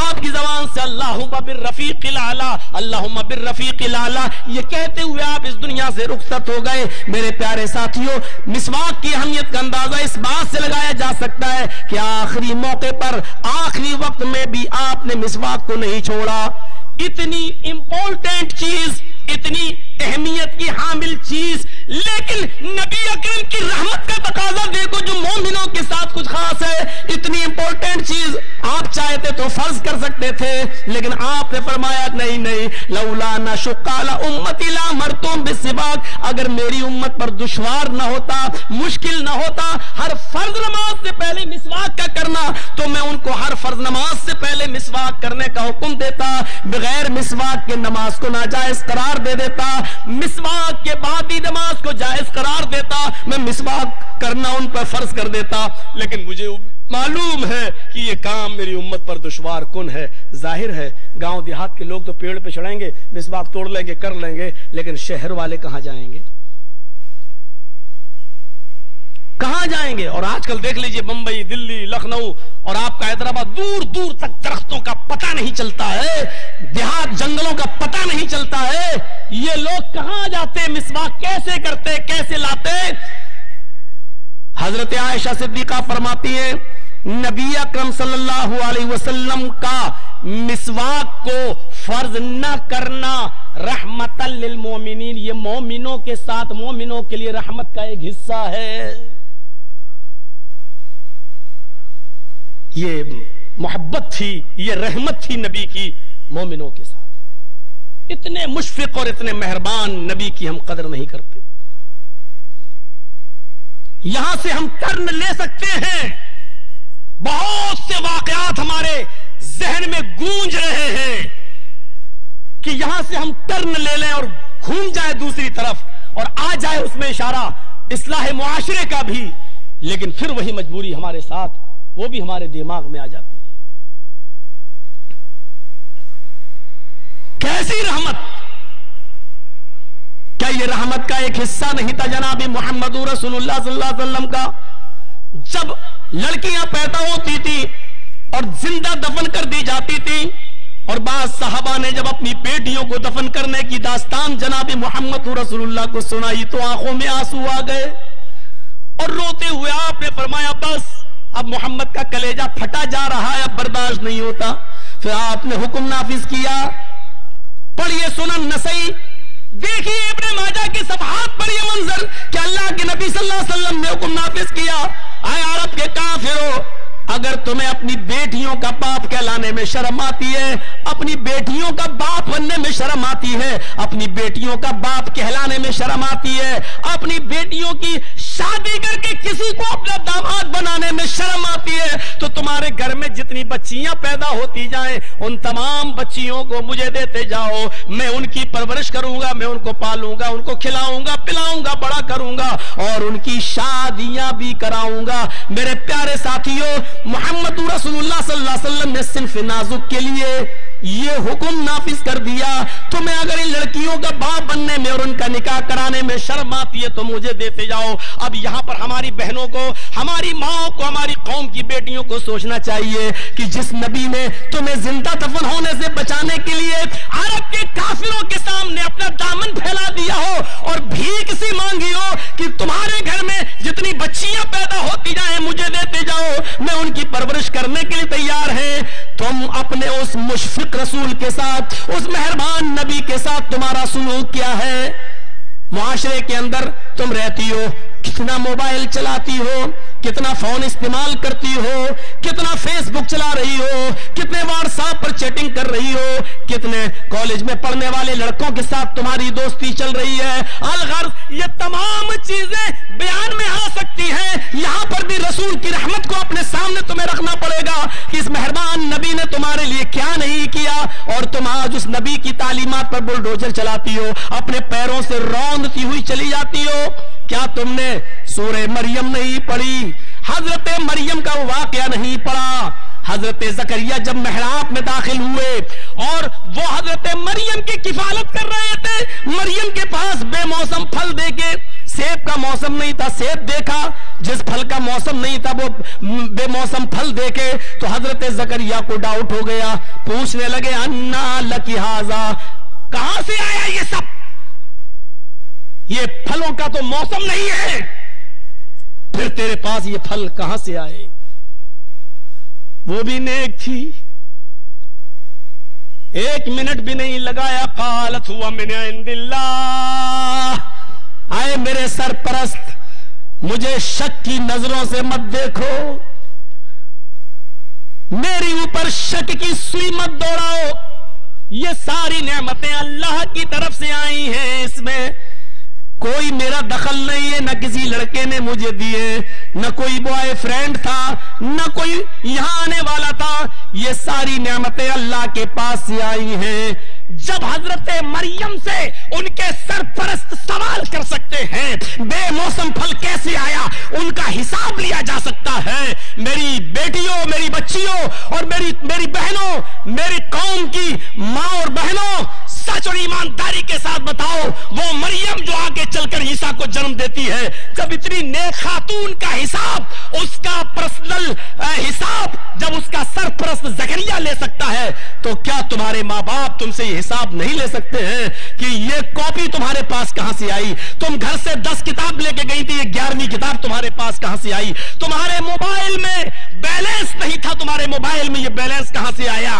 آپ کی زبان سے اللہم بالرفیق الاعلی، اللہم بالرفیق الاعلی یہ کہتے ہوئے آپ اس دنیا سے رخصت ہو گئے. میرے پیارے ساتھیوں، مسواک کی اہمیت کا اندازہ اس بات سے لگایا جا سکتا ہے کہ آخری موقع پر آخری وقت میں بھی آپ نے مسواک کو نہیں چھوڑا. اتنی امپورٹنٹ چیز، اتنی اہمیت کی حامل چیز، لیکن نبی اکرم کی رحمت کا تقاضا دیکھو جو مومنوں کے ساتھ کچھ خاص ہے. اتنی امپورٹنٹ چیز آپ چاہتے تو فرض کر سکتے تھے، لیکن آپ نے فرمایا نہیں، لولا نشق علی امتی لامرتم بالسواک. اگر میری امت پر دشوار نہ ہوتا، مشکل نہ ہوتا ہر فرض نماز سے پہلے مسواک کا کرنا، تو میں ان کو ہر فرض نماز سے پہلے مسواک کرنے کا حکم دیتا، بغیر مسواک کے نماز کو ناجائز قرار دے دیتا، مسواک کے بعد ہی نماز کو جائز قرار دیتا، میں مسواک کرنا ان پر فرض کر دیتا. لیکن مجھے معلوم ہے کہ یہ کام میری امت پر دشوار کن ہے. ظاہر ہے گاؤں دیہات کے لوگ تو پیڑ پہ چڑھیں گے، مسواک توڑ لیں گے، کر لیں گے، لیکن شہر والے کہاں جائیں گے؟ کہاں جائیں گے؟ اور آج کل دیکھ لیجئے بمبئی، دلی، لکھنؤ اور آپ کا حیدرآباد، دور دور تک درختوں کا پتہ نہیں چلتا ہے، دیہات جنگلوں کا پتہ نہیں چلتا ہے. یہ لوگ کہاں جاتے، مسواک کیسے کرتے، کیسے لاتے؟ حضرت عائشہ صدیقہ فرماتی ہیں نبی اکرم صلی اللہ علیہ وسلم کا مسواک کو فرض نہ کرنا رحمتل للمومنین، یہ مومنوں کے ساتھ، مومنوں کے لیے رحمت کا ایک حصہ ہے. یہ محبت تھی، یہ رحمت تھی نبی کی مومنوں کے ساتھ. اتنے مشفق اور اتنے مہربان نبی کی ہم قدر نہیں کرتے. یہاں سے ہم ٹرن لے سکتے ہیں. بہت سے واقعات ہمارے ذہن میں گونج رہے ہیں کہ یہاں سے ہم ٹرن لے لیں اور گھوم جائے دوسری طرف اور آ جائے اس میں اشارہ اصلاح معاشرے کا بھی، لیکن پھر وہی مجبوری ہمارے ساتھ، وہ بھی ہمارے دماغ میں آ جاتی ہے. کیسی رحمت! کیا یہ رحمت کا ایک حصہ نہیں تھا جناب محمد رسول اللہ صلی اللہ علیہ وسلم کا؟ جب لڑکیاں پیدا ہوتی تھی اور زندہ دفن کر دی جاتی تھی، اور بعض صحابہ نے جب اپنی بیٹیوں کو دفن کرنے کی داستان جناب محمد رسول اللہ کو سنائی تو آنکھوں میں آنسو آ گئے اور روتے ہوئے آپ نے فرمایا بس اب محمد کا کلیجہ پھٹا جا رہا ہے، اب برداشت نہیں ہوتا. پھر آپ نے حکم نافذ کیا. پڑھیے سنن نسائی، دیکھیے ابن ماجہ کی صفحات پر یہ منظر کہ اللہ کے نبی صلی اللہ علیہ وسلم نے حکم نافذ کیا. اے عرب کے کافرو، اگر تمہیں اپنی بیٹیوں کا باپ کہلانے میں شرم آتی ہے، اپنی بیٹیوں کا باپ بننے میں شرم آتی ہے، اپنی بیٹیوں کا باپ کہلانے میں شرم آتی ہے، اپنی بیٹیوں کی شادی کر کے کسی کو اپنا داماد بنانے میں شرم آتی ہے، تو تمہارے گھر میں جتنی بچیاں پیدا ہوتی جائیں ان تمام بچیوں کو مجھے دیتے جاؤ. میں ان کی پرورش کروں گا، میں ان کو پالوں گا، ان کو کھلاؤں گا، پلاؤں گا، بڑا کروں گا اور ان کی شادیاں بھی کراؤں گا. میرے پیارے ساتھیوں، محمد رسول اللہ صلی اللہ علیہ وسلم نے صنف نازک کے لیے یہ حکم نافذ کر دیا. تمہیں اگر ان لڑکیوں کا باپ بننے میں اور ان کا نکاح کرانے میں شرم آتی ہے تو مجھے دیتے جاؤ. اب یہاں پر ہماری بہنوں کو، ہماری ماں کو، ہماری قوم کی بیٹیوں کو سوچنا چاہیے کہ جس نبی نے تمہیں زندہ دفن ہونے سے بچانے کے لیے عرب کے کافروں کے سامنے اپنا دامن پھیلا دیا ہو اور بھیک سی مانگی ہو کہ تمہارے گھر میں جتنی بچیاں پیدا ہوتی جائیں مجھے دیتے جاؤ، میں ان کی پرورش کرنے کے لیے تیار ہیں. تم اپنے اس مشفق رسول کے ساتھ، اس مہربان نبی کے ساتھ تمہارا سلوک کیا ہے؟ معاشرے کے اندر تم رہتی ہو، کتنا موبائل چلاتی ہو، کتنا فون استعمال کرتی ہو، کتنا فیس بک چلا رہی ہو، کتنے واٹس ایپ پر چیٹنگ کر رہی ہو، کتنے کالج میں پڑھنے والے لڑکوں کے ساتھ تمہاری دوستی چل رہی ہے. الغرض یہ تمام چیزیں بیان میں آ سکتی ہیں. یہاں پر بھی رسول کی رحمت کو اپنے سامنے تمہیں رکھنا پڑے گا کہ اس مہربان نبی نے تمہارے لیے کیا نہیں کیا، اور تم آج اس نبی کی تعلیمات پر بلڈوزر چلاتی ہو، اپنے پیروں سے روندتی ہوئی چلی جاتی ہو. کیا تم نے سورہ مریم نہیں پڑھی؟ حضرت مریم کا واقعہ نہیں پڑھا؟ حضرت زکریا جب محراب میں داخل ہوئے اور وہ حضرت مریم کی کفالت کر رہے تھے، مریم کے پاس بے موسم پھل دے کے، سیب کا موسم نہیں تھا سیب دیکھا، جس پھل کا موسم نہیں تھا وہ بے موسم پھل دے کے، تو حضرت زکریا کو ڈاؤٹ ہو گیا. پوچھنے لگے انا لکی ھذا، کہاں سے آیا یہ سب؟ یہ پھلوں کا تو موسم نہیں ہے، پھر تیرے پاس یہ پھل کہاں سے آئے؟ وہ بھی نیک تھی، ایک منٹ بھی نہیں لگایا. قالت ہوا من عند اللہ، آئے میرے سرپرست مجھے شک کی نظروں سے مت دیکھو، میری اوپر شک کی سوئی مت دوڑاؤ. یہ ساری نعمتیں اللہ کی طرف سے آئی ہیں، اس میں کوئی میرا دخل نہیں ہے، نہ کسی لڑکے نے مجھے دیے، نہ کوئی بوائے فرینڈ تھا، نہ کوئی یہاں آنے والا تھا. یہ ساری نعمتیں اللہ کے پاس سے آئی ہیں. جب حضرت مریم سے ان کے سرپرست سوال کر سکتے ہیں بے موسم پھل کیسے آیا، ان کا حساب لیا جا سکتا ہے. میری بیٹیوں، میری بچیوں اور میری بہنوں، میری قوم کی ماں اور بہنوں، سچ اور ایمانداری کے ساتھ بتاؤ، وہ مریم جو آگے چل کر عیسیٰ کو جنم دیتی ہے، جب اتنی نیک خاتون کا حساب، اس کا پرسنل حساب جب اس کا سرپرست زکریا لے سکتا ہے، تو کیا تمہارے ماں باپ تم سے یہ حساب نہیں لے سکتے ہیں کہ یہ کاپی تمہارے پاس کہاں سے آئی؟ تم گھر سے 10 کتاب لے کے گئی تھی، یہ 11ویں کتاب تمہارے پاس کہاں سے آئی؟ تمہارے موبائل میں بیلنس نہیں تھا، تمہارے موبائل میں یہ بیلنس کہاں سے آیا؟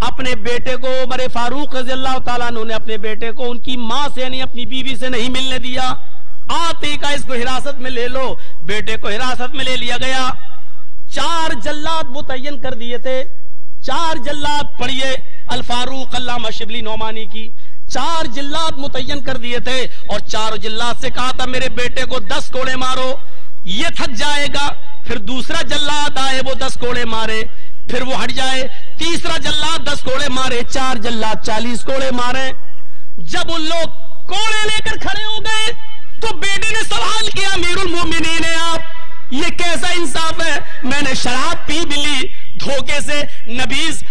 اپنے بیٹے کو عمر فاروق رضی اللہ تعالیٰ عنہ نے اپنے بیٹے کو ان کی ماں سے یعنی اپنی بیوی سے نہیں ملنے دیا. آتے کا اس کو حراست میں لے لو. بیٹے کو حراست میں لے لیا گیا. 4 جلاد متعین کر دیے تھے. 4 جلاد پڑھیے الفاروق علامہ شبلی نعمانی کی. 4 جلاد متعین کر دیے تھے اور 4 جلاد سے کہا تھا میرے بیٹے کو 10 کوڑے مارو, یہ تھک جائے گا. پھر دوسرا جلاد آئے, وہ 10 کوڑے مارے, پھر وہ ہٹ جائے. تیسرا جلاد 10 کوڑے مارے. 4 جلاد 40 کوڑے مارے. جب ان لوگ کوڑے لے کر کھڑے ہو گئے تو بیٹے نے سوال کیا, امیر المومنین ہیں آپ, یہ کیسا انصاف ہے؟ میں نے شراب پی بھی لی دھوکے سے, نبیذ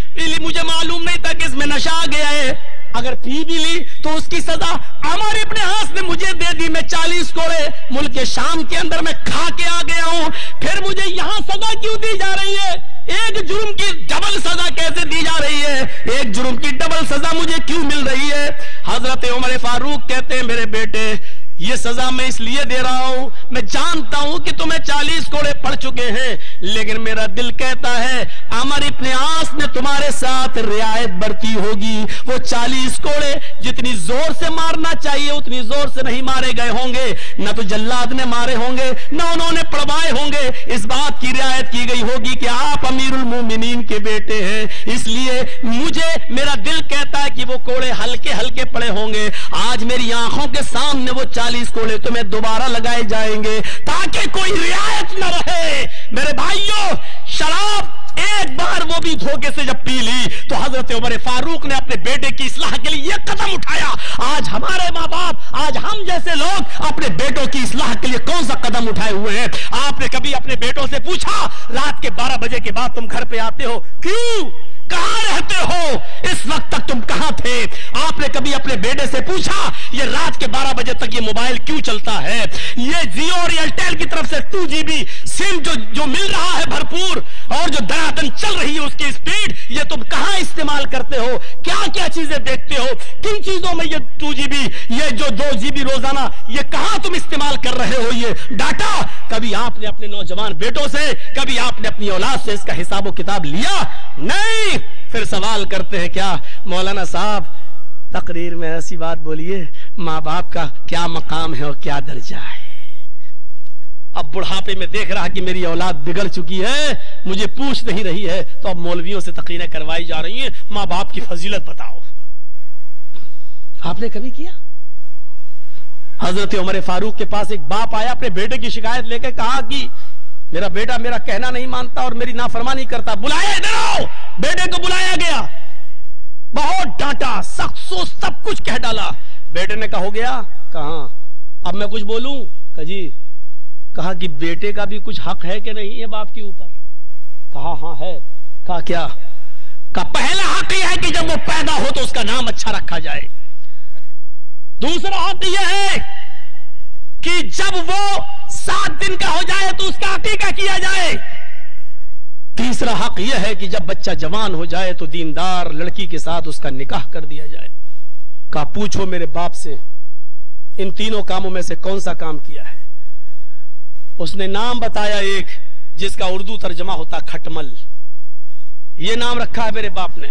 مجھے معلوم نہیں تھا کہ اس میں نشہ آ گیا ہے. اگر پی بھی لی تو اس کی سزا عمر ابن عاص نے مجھے دے دی. میں 40 کوڑے ملک شام کے اندر میں کھا کے آ گیا ہوں, پھر مجھے یہاں سزا کیوں دی جا رہی ہے؟ ایک جرم کی ڈبل سزا کیسے دی جا رہی ہے؟ ایک جرم کی ڈبل سزا مجھے کیوں مل رہی ہے؟ حضرت عمر فاروق کہتے ہیں میرے بیٹے یہ سزا میں اس لیے دے رہا ہوں, میں جانتا ہوں کہ تمہیں 40 کوڑے پڑ چکے ہیں, لیکن میرا دل کہتا ہے عمر ابن عاص نے تمہارے ساتھ رعایت برتی ہوگی. وہ 40 کوڑے جتنی زور سے مارنا چاہیے اتنی زور سے نہیں مارے گئے ہوں گے, نہ تو جلاد نے مارے ہوں گے نہ انہوں نے پڑوائے ہوں گے. اس بات کی رعایت کی گئی ہوگی کہ آپ امیر المومنین کے بیٹے ہیں, اس لیے مجھے میرا دل کہتا ہے کہ وہ کوڑے ہلکے ہلکے پڑے ہوں گے. آج میری آنکھوں کے سامنے وہ 40 کوڑے تمہیں دوبارہ لگائے جائیں گے تاکہ کوئی رعایت نہ رہے. میرے بھائیوں, شراب ایک بار وہ بھی دھوکے سے جب پی لی تو حضرت عمر فاروق نے اپنے بیٹے کی اصلاح کے لیے یہ قدم اٹھایا. آج ہمارے ماں باپ, آج ہم جیسے لوگ اپنے بیٹوں کی اصلاح کے لیے کون سا قدم اٹھائے ہوئے ہیں؟ آپ نے کبھی اپنے بیٹوں سے پوچھا رات کے 12 بجے کے بعد تم گھر پہ آتے ہو کیوں؟ کہاں رہتے ہو؟ اس وقت تک تم کہاں تھے؟ آپ نے کبھی اپنے بیٹے سے پوچھا یہ رات کے 12 بجے تک یہ موبائل کیوں چلتا ہے؟ یہ جیو اور ایئرٹیل کی طرف سے 2 GB سم جو مل رہا ہے بھرپور اور جو دنادن چل رہی ہے اس کی اسپیڈ, یہ تم کہاں استعمال کرتے ہو؟ کیا کیا چیزیں دیکھتے ہو؟ کن چیزوں میں یہ 2 GB یہ جو 2 GB روزانہ یہ کہاں تم استعمال کر رہے ہو یہ ڈاٹا؟ کبھی آپ نے اپنے نوجوان بیٹوں سے, کبھی آپ نے اپنی اولاد سے اس کا حساب و کتاب لیا؟ نہیں. پھر سوال کرتے ہیں کیا مولانا صاحب تقریر میں ایسی بات بولیے, ماں باپ کا کیا مقام ہے اور کیا درجہ ہے؟ اب بڑھاپے میں دیکھ رہا کہ میری اولاد بگڑ چکی ہے, مجھے پوچھ نہیں رہی ہے, تو اب مولویوں سے تقریریں کروائی جا رہی ہیں ماں باپ کی فضیلت بتاؤ. آپ نے کبھی کیا؟ حضرت عمر فاروق کے پاس ایک باپ آیا اپنے بیٹے کی شکایت لے کے, کہا کہ میرا بیٹا میرا کہنا نہیں مانتا اور میری نافرمانی کرتا. بلایا, ادھر آؤ. بیٹے کو بلایا گیا, بہت ڈانٹا, سخت سو سب کچھ کہہ ڈالا. بیٹے نے کہا ہو گیا؟ کہاں اب میں کچھ بولوں؟ کہ جی. کہا کہ بیٹے کا بھی کچھ حق ہے کہ نہیں ہے باپ کے اوپر؟ کہا ہاں ہے. کہا کیا؟ کہا پہلا حق یہ ہے کہ جب وہ پیدا ہو تو اس کا نام اچھا رکھا جائے. دوسرا حق یہ ہے کہ جب وہ 7 دن کا ہو جائے تو اس کا عقیقہ کیا جائے. تیسرا حق یہ ہے کہ جب بچہ جوان ہو جائے تو دیندار لڑکی کے ساتھ اس کا نکاح کر دیا جائے. کہا پوچھو میرے باپ سے ان تینوں کاموں میں سے کون سا کام کیا ہے؟ اس نے نام بتایا ایک جس کا اردو ترجمہ ہوتا کھٹمل. یہ نام رکھا ہے میرے باپ نے.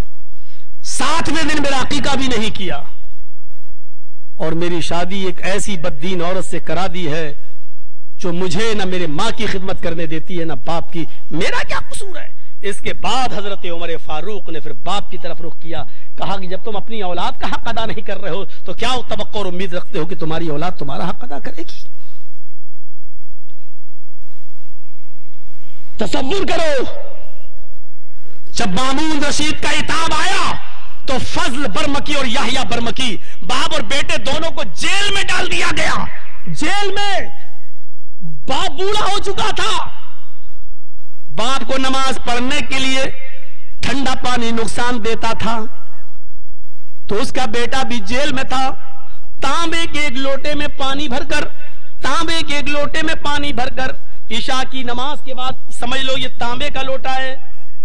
7ویں دن میرا عقیقہ بھی نہیں کیا اور میری شادی ایک ایسی بددین عورت سے کرا دی ہے جو مجھے نہ میرے ماں کی خدمت کرنے دیتی ہے نہ باپ کی. میرا کیا قصور ہے؟ اس کے بعد حضرت عمر فاروق نے پھر باپ کی طرف رخ کیا. کہا کہ جب تم اپنی اولاد کا حق ادا نہیں کر رہے ہو تو کیا توقع اور امید رکھتے ہو کہ تمہاری اولاد تمہارا حق ادا کرے گی؟ تصور کرو جب مامون رشید کا عتاب آیا تو فضل برمکی اور یحییٰ برمکی باپ اور بیٹے دونوں کو جیل میں ڈال دیا گیا. جیل میں باپ بوڑھا ہو چکا تھا, باپ کو نماز پڑھنے کے لیے ٹھنڈا پانی نقصان دیتا تھا تو اس کا بیٹا بھی جیل میں تھا. تانبے کے ایک لوٹے میں پانی بھر کر عشاء کی نماز کے بعد, سمجھ لو یہ تانبے کا لوٹا ہے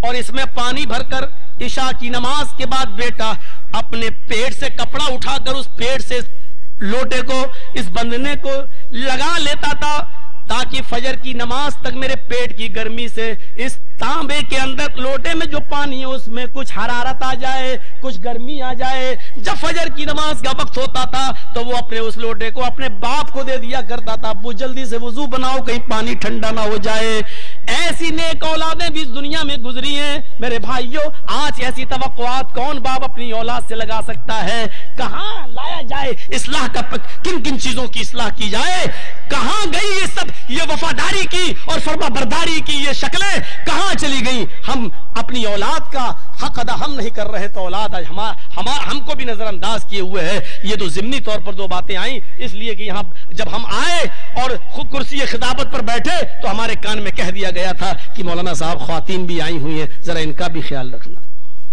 اور اس میں پانی بھر کر عشاء کی نماز کے بعد بیٹا اپنے پیٹ سے کپڑا اٹھا کر اس پیٹ سے لوٹے کو اس بندنے کو لگا لیتا تھا تاکہ فجر کی نماز تک میرے پیٹ کی گرمی سے اس تانبے کے اندر لوٹے میں جو پانی ہے اس میں کچھ حرارت آ جائے، کچھ گرمی آ جائے۔ جب فجر کی نماز کا وقت ہوتا تھا تو وہ اپنے اس لوٹے کو اپنے باپ کو دے دیا کرتا تھا، ابو جلدی سے وضو بناؤ کہیں پانی ٹھنڈا نہ ہو جائے۔ ایسی نیک اولادیں بھی اس دنیا میں گزری ہیں میرے بھائیوں۔ آج ایسی توقعات کون باپ اپنی اولاد سے لگا سکتا ہے؟ کہاں لایا جائے اصلاح کا، کن کن چیزوں کی اصلاح کی جائے؟ کہاں گئی یہ سب، یہ وفاداری کی اور فرما برداری کی یہ شکلیں کہاں چلی گئی؟ ہم اپنی اولاد کا حق ادا ہم نہیں کر رہے تو اولاد آج ہم کو بھی نظر انداز کیے ہوئے ہے۔ یہ تو ضمنی طور پر دو باتیں آئیں، اس لیے کہ یہاں جب ہم آئے اور خود کرسی خطابت پر بیٹھے تو ہمارے کان میں کہہ دیا گیا تھا کہ مولانا صاحب خواتین بھی آئی ہوئی ہیں، ذرا ان کا بھی خیال رکھنا،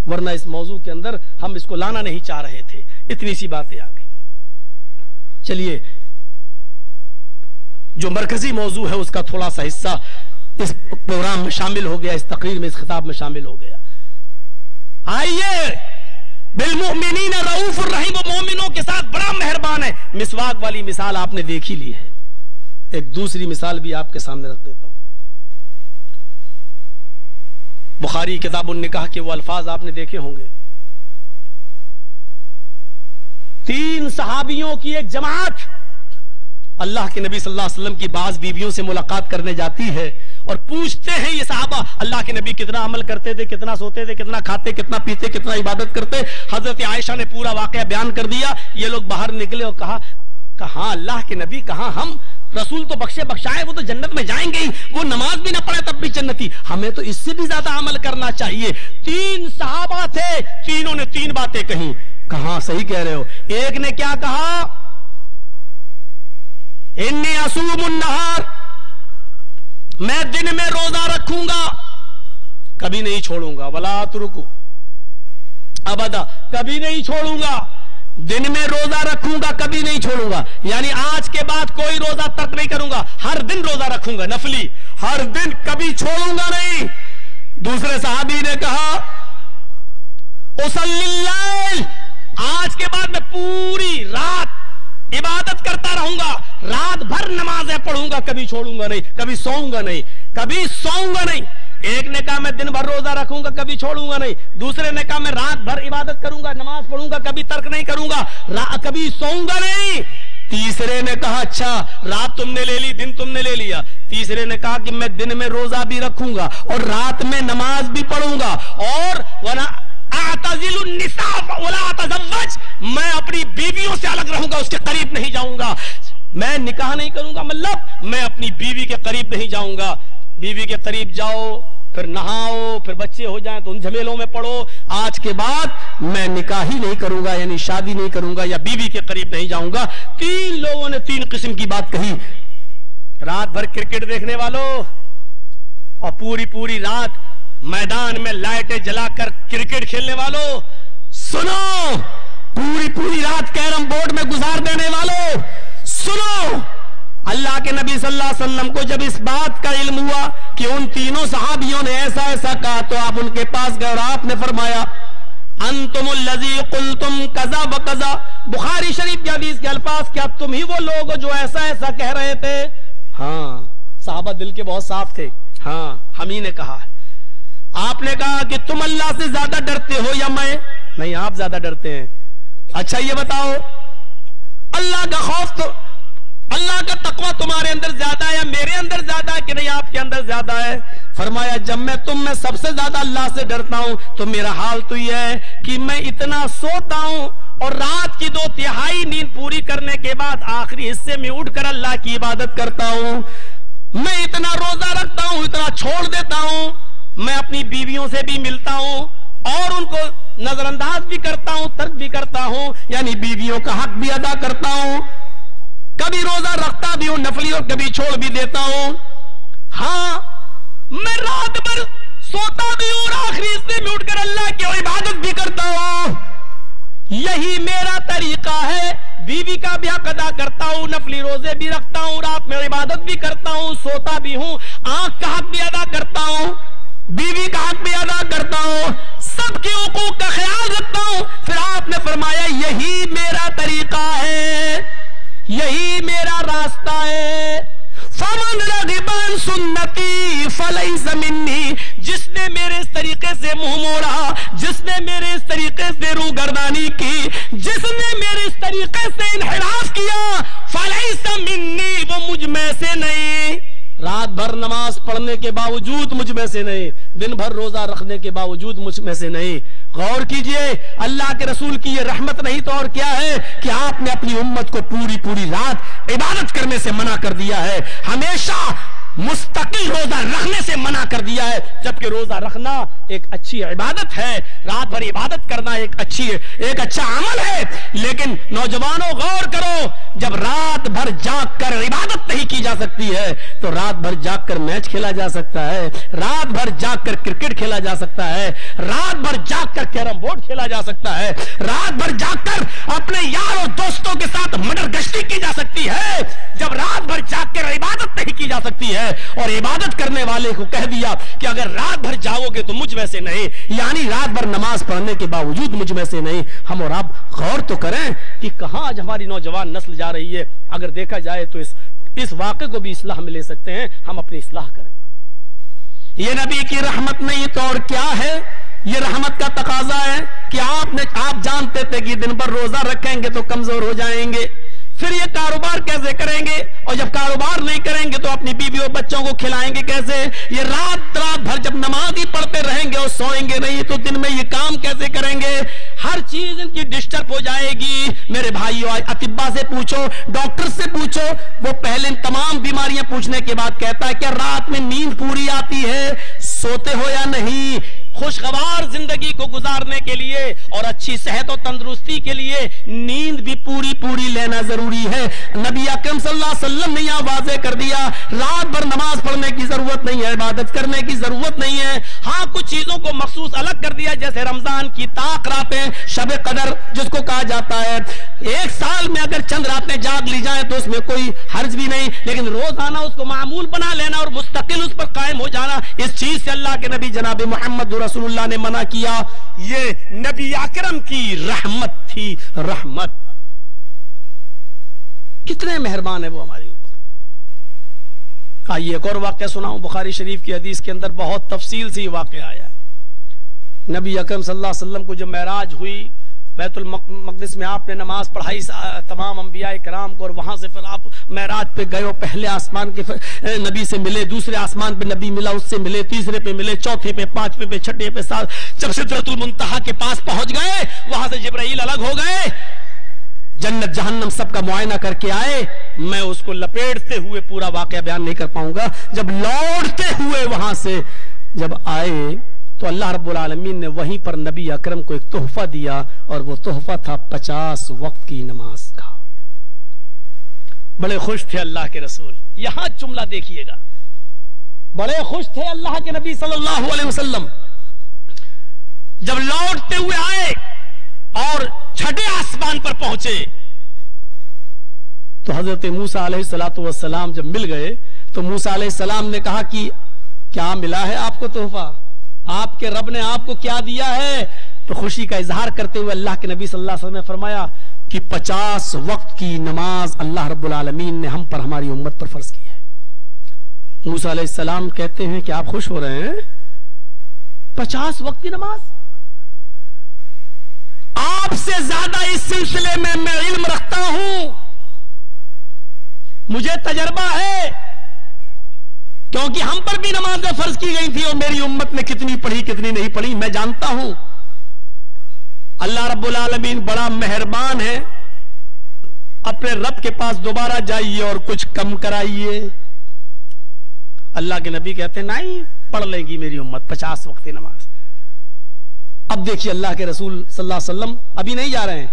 ورنہ اس موضوع کے اندر ہم اس کو لانا نہیں چاہ رہے تھے، اتنی سی باتیں آ گئی۔ چلیے جو مرکزی موضوع ہے اس کا تھوڑا سا حصہ اس پروگرام میں شامل ہو گیا، اس تقریر میں، اس خطاب میں شامل ہو گیا۔ آئیے، بالمؤمنین رؤوف الرحیم، وہ مومنوں کے ساتھ بڑا مہربان ہے۔ مسواک والی مثال آپ نے دیکھ ہی لی ہے، ایک دوسری مثال بھی آپ کے سامنے رکھ دیتا ہوں۔ بخاری کتاب النکاح کے وہ الفاظ آپ نے دیکھے ہوں گے، 3 صحابیوں کی ایک جماعت اللہ کے نبی صلی اللہ علیہ وسلم کی بعض بیویوں سے ملاقات کرنے جاتی ہے اور پوچھتے ہیں یہ صحابہ اللہ کے نبی کتنا عمل کرتے تھے، کتنا سوتے تھے، کتنا کھاتے، کتنا پیتے، کتنا عبادت کرتے۔ حضرت عائشہ نے پورا واقعہ بیان کر دیا۔ یہ لوگ باہر نکلے اور کہا کہاں اللہ کے نبی، کہاں ہم، رسول تو بخشے بخشائے، وہ تو جنت میں جائیں گے، وہ نماز بھی نہ پڑھے تب بھی جنتی، ہمیں تو اس سے بھی زیادہ عمل کرنا چاہیے۔ 3 صحابہ تھے، تینوں نے 3 باتیں کہیں۔ کہاں صحیح کہہ رہے ہو؟ ایک نے کیا کہا؟ انی اصوم النہار، میں دن میں روزہ رکھوں گا، کبھی نہیں چھوڑوں گا، ولا اترکو ابدا، کبھی نہیں چھوڑوں گا، دن میں روزہ رکھوں گا، کبھی نہیں چھوڑوں گا، یعنی آج کے بعد کوئی روزہ ترک نہیں کروں گا، ہر دن روزہ رکھوں گا، نفلی، ہر دن، کبھی چھوڑوں گا نہیں۔ دوسرے صحابی نے کہا اصلی اللیل، آج کے بعد میں پوری رات عبادت کرتا رہوں گا، رات بھر نمازیں پڑھوں گا، کبھی چھوڑوں گا نہیں، کبھی سوؤں گا نہیں، کبھی سوؤں گا نہیں۔ ایک نے کہا میں دن بھر روزہ رکھوں گا، کبھی چھوڑوں گا نہیں۔ دوسرے نے کہا میں رات بھر عبادت کروں گا، نماز پڑھوں گا، کبھی ترک نہیں کروں گا، کبھی سوؤں گا نہیں۔ تیسرے نے کہا اچھا رات تم نے لے لی، دن تم نے لے لیا۔ تیسرے نے کہا کہ میں دن میں روزہ بھی رکھوں گا اور رات میں نماز بھی پڑھوں گا، اور اعتزل النساء ولا اتزوج، میں اپنی بیویوں سے الگ رہوں گا، اس کے قریب نہیں جاؤں گا، میں نکاح نہیں کروں گا، مطلب میں اپنی بیوی کے قریب نہیں جاؤں گا۔ بیوی کے قریب جاؤ، پھر نہاؤ، پھر بچے ہو جائیں تو ان جھمیلوں میں پڑو، آج کے بعد میں نکاح ہی نہیں کروں گا، یعنی شادی نہیں کروں گا یا بیوی کے قریب نہیں جاؤں گا۔ 3 لوگوں نے 3 قسم کی بات کہی۔ رات بھر کرکٹ دیکھنے والوں اور پوری رات میدان میں لائٹیں جلا کر کرکٹ کھیلنے والوں، سنو، پوری رات کیرم بورڈ میں گزار دینے والوں، سنو، اللہ کے نبی صلی اللہ علیہ وسلم کو جب اس بات کا علم ہوا کہ ان 3 صحابیوں نے ایسا کہا تو آپ ان کے پاس گئے اور آپ نے فرمایا انتم الذی قلتم کذا و کذا، بخاری شریف کی حدیث کے الفاظ، کیا تم ہی وہ لوگ ہو جو ایسا کہہ رہے تھے؟ ہاں، صحابہ دل کے بہت صاف تھے، ہاں ہم ہی نے کہا ہے۔ آپ نے کہا کہ تم اللہ سے زیادہ ڈرتے ہو یا میں؟ نہیں، آپ زیادہ ڈرتے ہیں۔ اچھا یہ بتاؤ، اللہ کا خوف تو، اللہ کا تقوی تمہارے اندر زیادہ ہے یا میرے اندر زیادہ ہے کہ نہیں آپ کے اندر زیادہ ہے؟ فرمایا جب میں سب سے زیادہ اللہ سے ڈرتا ہوں تو میرا حال تو یہ ہے کہ میں اتنا سوتا ہوں اور رات کی 2/3 نیند پوری کرنے کے بعد آخری حصے میں اٹھ کر اللہ کی عبادت کرتا ہوں، میں اتنا روزہ رکھتا ہوں، اتنا چھوڑ دیتا ہوں، میں اپنی بیویوں سے بھی ملتا ہوں اور ان کو نظر انداز بھی کرتا ہوں، ترک بھی کرتا ہوں، یعنی بیویوں کا حق بھی ادا کرتا ہوں، کبھی روزہ رکھتا بھی ہوں نفلی اور کبھی چھوڑ بھی دیتا ہوں، ہاں میں رات بھر سوتا بھی ہوں اور آخری حصے میں اٹھ کر اللہ کی عبادت بھی کرتا ہوں، یہی میرا طریقہ ہے، بیوی کا بھی حق ادا کرتا ہوں، نفلی روزے بھی رکھتا ہوں، رات میں عبادت بھی کرتا ہوں، سوتا بھی ہوں، آنکھ کا حق بھی ادا کرتا ہوں، بیوی کا حق بھی ادا کرتا ہوں، سب کے حقوق کا خیال رکھتا ہوں۔ پھر آپ نے فرمایا یہی میرا طریقہ ہے، یہی میرا راستہ ہے، فمن رغب عن سنتی فلیس منی، جس نے میرے اس طریقے سے منہ موڑا، جس نے میرے اس طریقے سے روگردانی کی، جس نے میرے اس طریقے سے انحراف کیا، فلیس منی، وہ مجھ میں سے نہیں۔ رات بھر نماز پڑھنے کے باوجود مجھ میں سے نہیں، دن بھر روزہ رکھنے کے باوجود مجھ میں سے نہیں۔ غور کیجئے، اللہ کے رسول کی یہ رحمت نہیں تو اور کیا ہے کہ آپ نے اپنی امت کو پوری پوری رات عبادت کرنے سے منع کر دیا ہے، ہمیشہ مستقل روزہ رکھنے سے منع کر دیا ہے، جبکہ روزہ رکھنا ایک اچھی عبادت ہے، رات بھر عبادت کرنا ایک اچھا عمل ہے۔ لیکن نوجوانوں غور کرو، جب رات بھر جاگ کر عبادت نہیں کی جا سکتی ہے تو رات بھر جاگ کر میچ کھیلا جا سکتا ہے، رات بھر جاگ کر کرکٹ کھیلا جا سکتا ہے، رات بھر جاگ کر کیرم بورڈ کھیلا جا سکتا ہے، رات بھر جاگ کر اپنے یار اور دوستوں کے ساتھ مڈر گشتی کی جا سکتی ہے۔ جب رات بھر جاگ کر عبادت نہیں کی جا سکتی ہے اور عبادت کرنے والے کو کہہ دیا کہ اگر رات بھر جاؤ گے تو مجھ میں سے نہیں، یعنی رات بھر نماز پڑھنے کے باوجود مجھ میں سے نہیں۔ ہم اور آپ غور تو کریں کہ کہاں آج ہماری نوجوان نسل جا رہی ہے۔ اگر دیکھا جائے تو اس واقعے کو بھی اصلاح میں لے سکتے ہیں، ہم اپنی اصلاح کریں۔ یہ نبی کی رحمت نہیں تو اور کیا ہے؟ یہ رحمت کا تقاضا ہے کہ آپ جانتے تھے کہ دن بھر روزہ رکھیں گے تو کمزور ہو جائیں گے، پھر یہ کاروبار کیسے کریں گے؟ اور جب کاروبار نہیں کریں گے تو اپنی بیوی اور بچوں کو کھلائیں گے کیسے؟ یہ رات بھر جب نماز ہی پڑھتے رہیں گے اور سوئیں گے نہیں تو دن میں یہ کام کیسے کریں گے؟ ہر چیز ان کی ڈسٹرب ہو جائے گی۔ میرے بھائیو، اطباء سے پوچھو، ڈاکٹر سے پوچھو، وہ پہلے ان تمام بیماریاں پوچھنے کے بعد کہتا ہے کہ رات میں نیند پوری آتی ہے، سوتے ہو یا نہیں؟ خوشگوار زندگی کو گزارنے کے لیے اور اچھی صحت و تندرستی کے لیے نیند بھی پوری لینا ضروری ہے۔ نبی اکرم صلی اللہ علیہ وسلم نے یہاں واضح کر دیا، رات بھر نماز پڑھنے کی ضرورت نہیں ہے، عبادت کرنے کی ضرورت نہیں ہے۔ ہاں، کچھ چیزوں کو مخصوص الگ کر دیا، جیسے رمضان کی طاق راتیں، شب قدر جس کو کہا جاتا ہے، ایک سال میں اگر چند راتیں جاگ لی جائیں تو اس میں کوئی حرج بھی نہیں، لیکن روزانہ اس کو معمول بنا لینا اور مستقل اس پر قائم ہو جانا، اس چیز سے اللہ کے نبی جناب محمد رسول اللہ نے منع کیا۔ یہ نبی اکرم کی رحمت تھی، رحمت۔ کتنے مہربان ہے وہ ہمارے اوپر۔ آئیے ایک اور واقعہ سناؤں، بخاری شریف کی حدیث کے اندر بہت تفصیل سے یہ واقعہ آیا ہے۔ نبی اکرم صلی اللہ علیہ وسلم کو جب معراج ہوئی، بیت المقدس میں آپ نے نماز پڑھائی تمام انبیاء کرام کو، اور وہاں سے پھر آپ معراج پہ گئے، پہلے آسمان کے نبی سے ملے، دوسرے آسمان پہ نبی ملا، اس سے ملے، تیسرے پہ ملے، چوتھے پہ، پانچویں پہ، چھٹے پہ، جب سدرۃ المنتہا کے پاس پہنچ گئے، وہاں سے جبرائیل الگ ہو گئے، جنت جہنم سب کا معائنہ کر کے آئے۔ میں اس کو لپیٹتے ہوئے پورا واقعہ بیان نہیں کر پاؤں گا۔ جب لوٹتے ہوئے وہاں سے جب آئے تو اللہ رب العالمین نے وہیں پر نبی اکرم کو ایک تحفہ دیا، اور وہ تحفہ تھا 50 وقت کی نماز کا۔ بڑے خوش تھے اللہ کے رسول۔ یہاں جملہ دیکھیے گا، بڑے خوش تھے اللہ کے نبی صلی اللہ علیہ وسلم۔ جب لوٹتے ہوئے آئے اور چھٹے آسمان پر پہنچے تو حضرت موسیٰ علیہ السلام جب مل گئے تو موسیٰ علیہ السلام نے کہا کہ کیا ملا ہے آپ کو تحفہ؟ آپ کے رب نے آپ کو کیا دیا ہے؟ تو خوشی کا اظہار کرتے ہوئے اللہ کے نبی صلی اللہ علیہ وسلم نے فرمایا کہ 50 وقت کی نماز اللہ رب العالمین نے ہم پر، ہماری امت پر فرض کی ہے۔ موسیٰ علیہ السلام کہتے ہیں کہ آپ خوش ہو رہے ہیں؟ 50 وقت کی نماز؟ آپ سے زیادہ اس سلسلے میں میں علم رکھتا ہوں، مجھے تجربہ ہے، کیونکہ ہم پر بھی نمازیں فرض کی گئی تھی اور میری امت نے کتنی پڑھی کتنی نہیں پڑھی میں جانتا ہوں۔ اللہ رب العالمین بڑا مہربان ہے، اپنے رب کے پاس دوبارہ جائیے اور کچھ کم کرائیے۔ اللہ کے نبی کہتے ہیں نہیں، پڑھ لے گی میری امت 50 وقت نماز۔ اب دیکھیے اللہ کے رسول صلی اللہ علیہ وسلم ابھی نہیں جا رہے ہیں،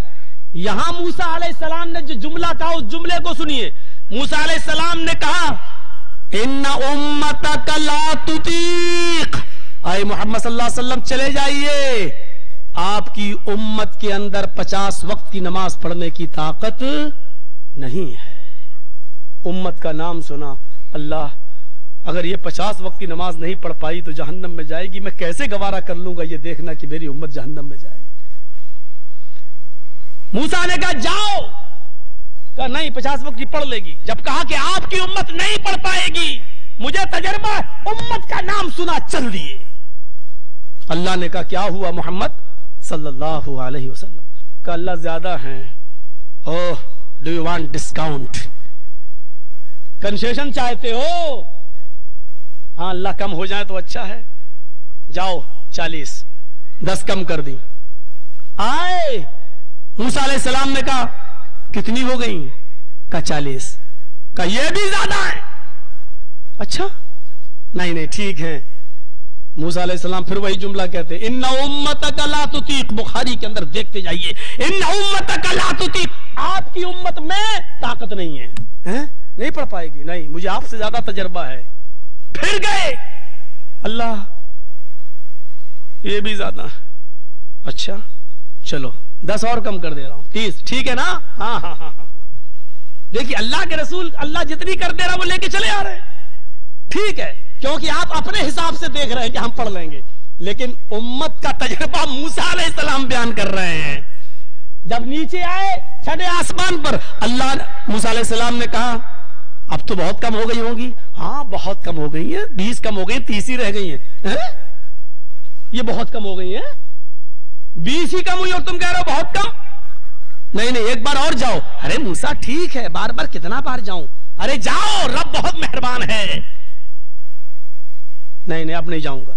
یہاں موسیٰ علیہ السلام نے جو جملہ کہا اس جملے کو سنیے۔ موسیٰ علیہ السلام نے کہا ان امتک لا تطیق، اے محمد صلی اللہ علیہ وسلم چلے جائیے، آپ کی امت کے اندر 50 وقت کی نماز پڑھنے کی طاقت نہیں ہے۔ امت کا نام سنا، اللہ اگر یہ 50 وقت کی نماز نہیں پڑھ پائی تو جہنم میں جائے گی، میں کیسے گوارا کر لوں گا یہ دیکھنا کہ میری امت جہنم میں جائے گی۔ موسیٰ نے کہا جاؤ، کہا نہیں 50 وقت کی پڑھ لے گی. جب کہا کہ آپ کی امت نہیں پڑھ پائے گی, مجھے تجربہ ہے, امت کا نام سنا چل دیے. اللہ نے کہا کیا ہوا محمد صلی اللہ علیہ وسلم؟ کہا اللہ زیادہ ہیں. اوہ do you want discount, concession چاہتے ہو؟ ہاں اللہ کم ہو جائے تو اچھا ہے. جاؤ 40 10 کم کر دی. آئے موسیٰ علیہ السلام نے کہا کتنی ہو گئی؟ کہا 40. کہا یہ بھی زیادہ ہے. اچھا نہیں نہیں ٹھیک ہے. موسیٰ علیہ السلام پھر وہی جملہ کہتے ان امتک لا تطیق, بخاری کے اندر دیکھتے جائیے, ان امتک لا تطیق, آپ کی امت میں طاقت نہیں ہے, نہیں پڑھ پائے گی, نہیں مجھے آپ سے زیادہ تجربہ ہے. پھر گئے, اللہ یہ بھی زیادہ. اچھا چلو 10 اور کم کر دے رہا ہوں 30, ٹھیک ہے نا؟ ہاں ہاں ہاں ہاں. دیکھیے اللہ کے رسول اللہ جتنی کر دے رہا وہ لے کے چلے آ رہے ہیں. ٹھیک ہے کیونکہ آپ اپنے حساب سے دیکھ رہے ہیں کہ ہم پڑھ لیں گے, لیکن امت کا تجربہ موسیٰ علیہ السلام بیان کر رہے ہیں. جب نیچے آئے چھٹے آسمان پر, اللہ موسیٰ علیہ السلام نے کہا اب تو بہت کم ہو گئی ہوں گی. ہاں بہت کم ہو گئی ہیں, 20 کم ہو گئی, 30 ہی رہ گئی ہیں. یہ بہت کم ہو گئی ہیں, 20 ہی کم ہوئی اور تم کہہ رہے ہو بہت کم. نہیں نہیں ایک بار اور جاؤ. ارے موسیٰ ٹھیک ہے, بار بار کتنا بار جاؤں؟ ارے جاؤ, رب بہت مہربان ہے. نہیں نہیں اب نہیں جاؤں گا.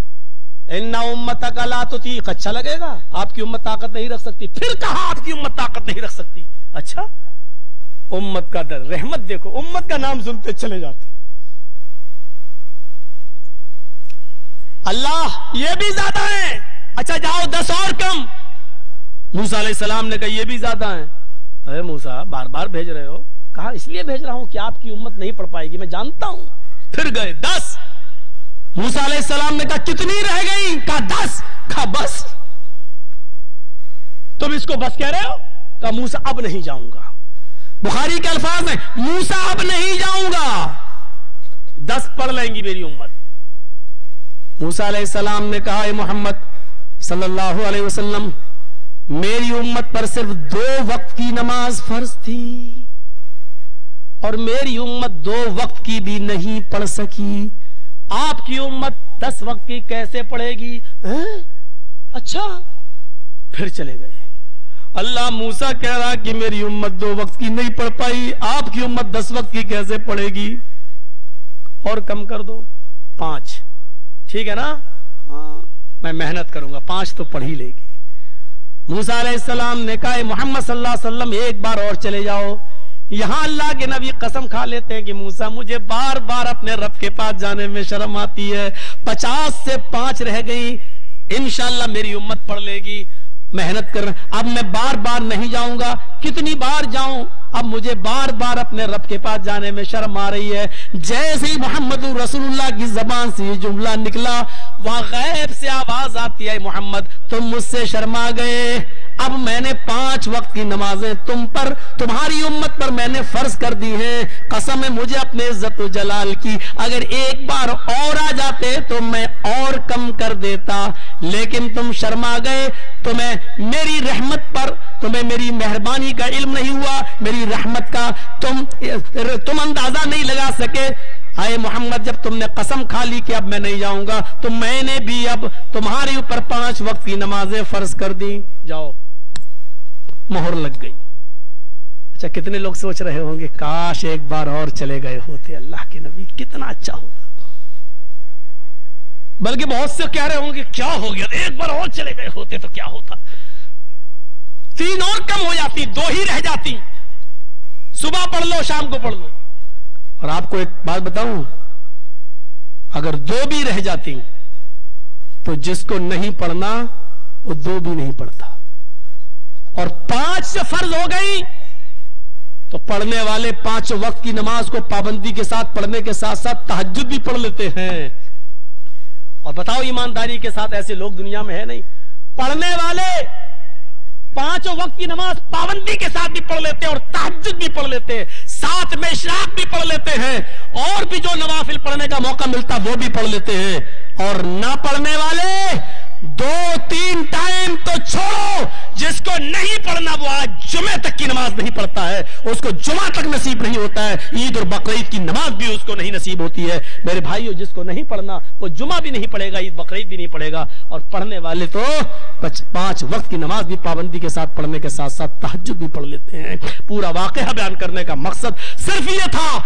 ان امتک لا تطیق, اچھا لگے گا, آپ کی امت طاقت نہیں رکھ سکتی. پھر کہا آپ کی امت طاقت نہیں رکھ سکتی. اچھا امت کا در, رحمت دیکھو, امت کا نام سنتے چلے جاتے. اللہ یہ بھی زیادہ ہے. اچھا جاؤ 10 اور کم. موسیٰ علیہ السلام نے کہا یہ بھی زیادہ ہیں. اے موسیٰ بار بار بھیج رہے ہو. کہا اس لیے بھیج رہا ہوں کہ آپ کی امت نہیں پڑھ پائے گی, میں جانتا ہوں. پھر گئے 10. موسیٰ علیہ السلام نے کہا کتنی رہ گئی؟ کہا 10. کہا بس, تم اس کو بس کہہ رہے ہو؟ کہا موسیٰ اب نہیں جاؤں گا. بخاری کے الفاظ ہیں موسیٰ اب نہیں جاؤں گا, 10 پڑھ لیں گی میری امت. موسیٰ علیہ السلام نے کہا اے محمد صلی اللہ علیہ وسلم, میری امت پر صرف 2 وقت کی نماز فرض تھی اور میری امت 2 وقت کی بھی نہیں پڑھ سکی. آپ کی امت 10 وقت کی کیسے پڑھے گی؟ اچھا پھر چلے گئے. اللہ موسیٰ کہہ رہا کہ میری امت 2 وقت کی نہیں پڑھ پائی, آپ کی امت 10 وقت کی کیسے پڑھے گی؟ اور کم کر دو 5, ٹھیک ہے نا؟ ہاں میں محنت کروں گا, 5 تو پڑھ ہی لے گی. موسیٰ علیہ السلام نے کہا محمد صلی اللہ علیہ وسلم ایک بار اور چلے جاؤ. یہاں اللہ کے نبی قسم کھا لیتے ہیں کہ موسیٰ مجھے بار بار اپنے رب کے پاس جانے میں شرم آتی ہے, 50 سے 5 رہ گئی, انشاءاللہ میری امت پڑھ لے گی. محنت کر رہا, اب میں بار بار نہیں جاؤں گا. کتنی بار جاؤں؟ اب مجھے بار بار اپنے رب کے پاس جانے میں شرم آ رہی ہے. جیسے ہی محمد رسول اللہ کی زبان سے یہ جملہ نکلا, وہاں غیب سے آواز آتی ہے محمد تم مجھ سے شرما گئے, اب میں نے 5 وقت کی نمازیں تم پر, تمہاری امت پر میں نے فرض کر دی ہیں. قسم ہے مجھے اپنے عزت و جلال کی, اگر ایک بار اور آ جاتے تو میں اور کم کر دیتا, لیکن تم شرما گئے. تمہیں میری رحمت پر, تمہیں میری مہربانی کا علم نہیں ہوا, میری رحمت کا تم اندازہ نہیں لگا سکے. اے محمد جب تم نے قسم کھا لی کہ اب میں نہیں جاؤں گا, تو میں نے بھی اب تمہارے اوپر 5 وقت کی نمازیں فرض کر دی. جاؤ, مہر لگ گئی. اچھا کتنے لوگ سوچ رہے ہوں گے کاش ایک بار اور چلے گئے ہوتے, اللہ کے نبی کتنا اچھا ہوتا. بلکہ بہت سے کہہ رہے ہوں گے کیا ہو گیا, ایک بار اور چلے گئے ہوتے تو کیا ہوتا. 3 اور کم ہو جاتی, 2 ہی رہ جاتی. صبح پڑھ لو, شام کو پڑھ لو. اور آپ کو ایک بات بتاؤں, اگر 2 بھی رہ جاتی تو جس کو نہیں پڑھنا وہ 2 بھی نہیں پڑھتا. اور 5 سے فرض ہو گئی تو پڑھنے والے 5 وقت کی نماز کو پابندی کے ساتھ پڑھنے کے ساتھ ساتھ تہجد بھی پڑھ لیتے ہیں. اور بتاؤ ایمانداری کے ساتھ ایسے لوگ دنیا میں ہے نہیں. پڑھنے والے 5 وقت کی نماز پابندی کے ساتھ بھی پڑھ لیتے ہیں اور تہجد بھی پڑھ لیتے ہیں, ساتھ میں اشراق بھی پڑھ لیتے ہیں, اور بھی جو نوافل پڑھنے کا موقع ملتا وہ بھی پڑھ لیتے ہیں. اور نہ پڑھنے والے 2-3 ٹائم تو چھوڑو، جس کو نہیں پڑھنا وہ آج جمعے تک کی نماز نہیں پڑھتا ہے، اس کو جمعہ تک نصیب نہیں ہوتا ہے، عید اور بقرعید کی نماز بھی اس کو نہیں نصیب ہوتی ہے۔ میرے بھائیو، جس کو نہیں پڑھنا وہ جمعہ بھی نہیں پڑھے گا، عید بقرعید بھی نہیں پڑھے گا، اور پڑھنے والے تو 5 وقت کی نماز بھی پابندی کے ساتھ پڑھنے کے ساتھ ساتھ تہجد بھی پڑھ لیتے ہیں۔ پورا واقعہ بیان کرنے کا مقصد صرف یہ تھا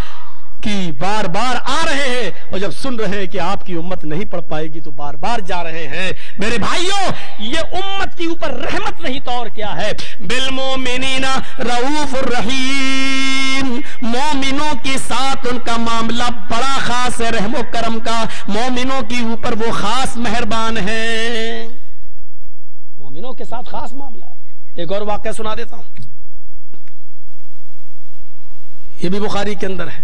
کہ بار بار آ رہے ہیں، اور جب سن رہے ہیں کہ آپ کی امت نہیں پڑھ پائے گی تو بار بار جا رہے ہیں۔ میرے بھائیوں، یہ امت کے اوپر رحمت نہیں تو اور کیا ہے؟ بالمومنین رؤوف الرحیم، مومنوں کے ساتھ ان کا معاملہ بڑا خاص ہے، رحم و کرم کا، مومنوں کے اوپر وہ خاص مہربان ہیں، مومنوں کے ساتھ خاص معاملہ ہے۔ ایک اور واقعہ سنا دیتا ہوں، یہ بھی بخاری کے اندر ہے۔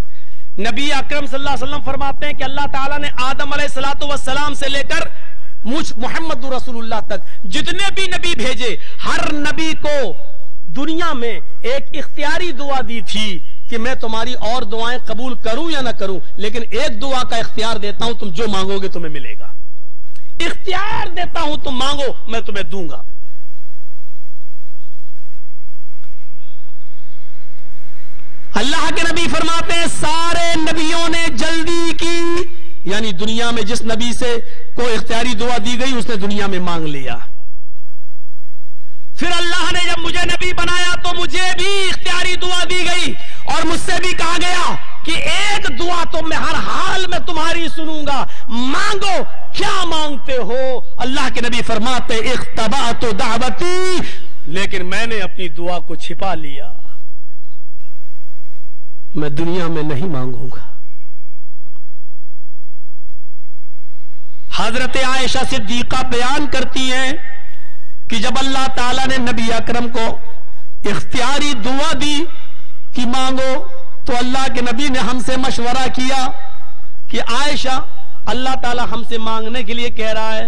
نبی اکرم صلی اللہ علیہ وسلم فرماتے ہیں کہ اللہ تعالیٰ نے آدم علیہ السلام سے لے کر مجھ محمد رسول اللہ تک جتنے بھی نبی بھیجے، ہر نبی کو دنیا میں ایک اختیاری دعا دی تھی کہ میں تمہاری اور دعائیں قبول کروں یا نہ کروں، لیکن ایک دعا کا اختیار دیتا ہوں، تم جو مانگو گے تمہیں ملے گا۔ اختیار دیتا ہوں، تم مانگو میں تمہیں دوں گا۔ اللہ کے نبی فرماتے ہیں سارے نبیوں نے جلدی کی، یعنی دنیا میں جس نبی سے کوئی اختیاری دعا دی گئی اس نے دنیا میں مانگ لیا۔ پھر اللہ نے جب مجھے نبی بنایا تو مجھے بھی اختیاری دعا دی گئی، اور مجھ سے بھی کہا گیا کہ ایک دعا تو میں ہر حال میں تمہاری سنوں گا، مانگو کیا مانگتے ہو۔ اللہ کے نبی فرماتے اختبأت دعوتی، لیکن میں نے اپنی دعا کو چھپا لیا، میں دنیا میں نہیں مانگوں گا۔ حضرت عائشہ صدیقہ بیان کرتی ہیں کہ جب اللہ تعالیٰ نے نبی اکرم کو اختیاری دعا دی کہ مانگو، تو اللہ کے نبی نے ہم سے مشورہ کیا کہ عائشہ، اللہ تعالیٰ ہم سے مانگنے کے لیے کہہ رہا ہے،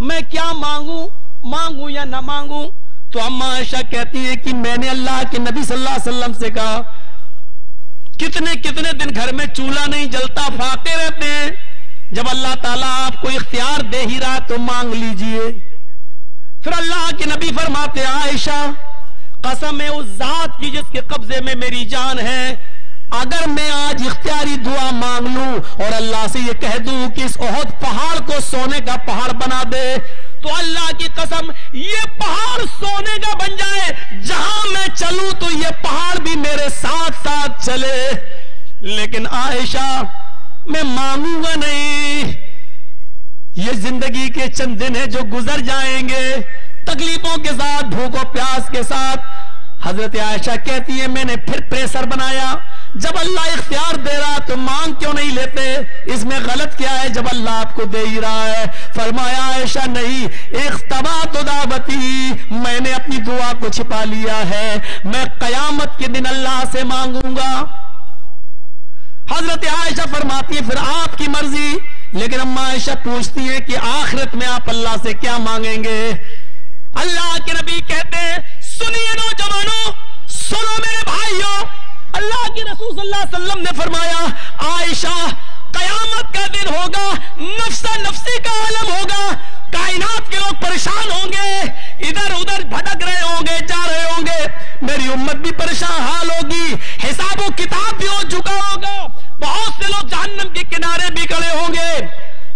میں کیا مانگوں یا نہ مانگوں؟ تو اما عائشہ کہتی ہے کہ میں نے اللہ کے نبی صلی اللہ علیہ وسلم سے کہا کتنے دن گھر میں چولہا نہیں جلتا، فاقے رہتے ہیں، جب اللہ تعالیٰ آپ کو اختیار دے ہی رہا تو مانگ لیجئے۔ پھر اللہ کے نبی فرماتے عائشہ، قسم ہے اس ذات کی جس کے قبضے میں میری جان ہے، اگر میں آج اختیاری دعا مانگ لوں اور اللہ سے یہ کہہ دوں کہ اس احد پہاڑ کو سونے کا پہاڑ بنا دے، تو اللہ کی قسم یہ پہاڑ سونے کا بن جائے، جہاں میں چلوں تو یہ پہاڑ بھی میرے ساتھ ساتھ چلے، لیکن عائشہ میں مانگوں گا نہیں۔ یہ زندگی کے چند دن ہیں جو گزر جائیں گے تکلیفوں کے ساتھ، بھوک و پیاس کے ساتھ۔ حضرت عائشہ کہتی ہے میں نے پھر پریشر بنایا، جب اللہ اختیار دے رہا تو مانگ کیوں نہیں لیتے؟ اس میں غلط کیا ہے جب اللہ آپ کو دے ہی رہا ہے؟ فرمایا عائشہ نہیں، اختبأت دعوتی، میں نے اپنی دعا کو چھپا لیا ہے، میں قیامت کے دن اللہ سے مانگوں گا۔ حضرت عائشہ فرماتی ہے پھر آپ کی مرضی، لیکن اما عائشہ پوچھتی ہے کہ آخرت میں آپ اللہ سے کیا مانگیں گے؟ اللہ کے نبی کہتے ہیں سنیے نوجوانوں، سنو میرے بھائیوں، اللہ کے رسول صلی اللہ علیہ وسلم نے فرمایا عائشہ قیامت کا دن ہوگا، نفسا نفسی کا عالم ہوگا، کائنات کے لوگ پریشان ہوں گے، ادھر ادھر بھٹک رہے ہوں گے، جا رہے ہوں گے، میری امت بھی پریشان حال ہوگی، حساب و کتاب بھی ہو چکا ہوگا، بہت سے لوگ جہنم کے کنارے بھی کھڑے ہوں گے۔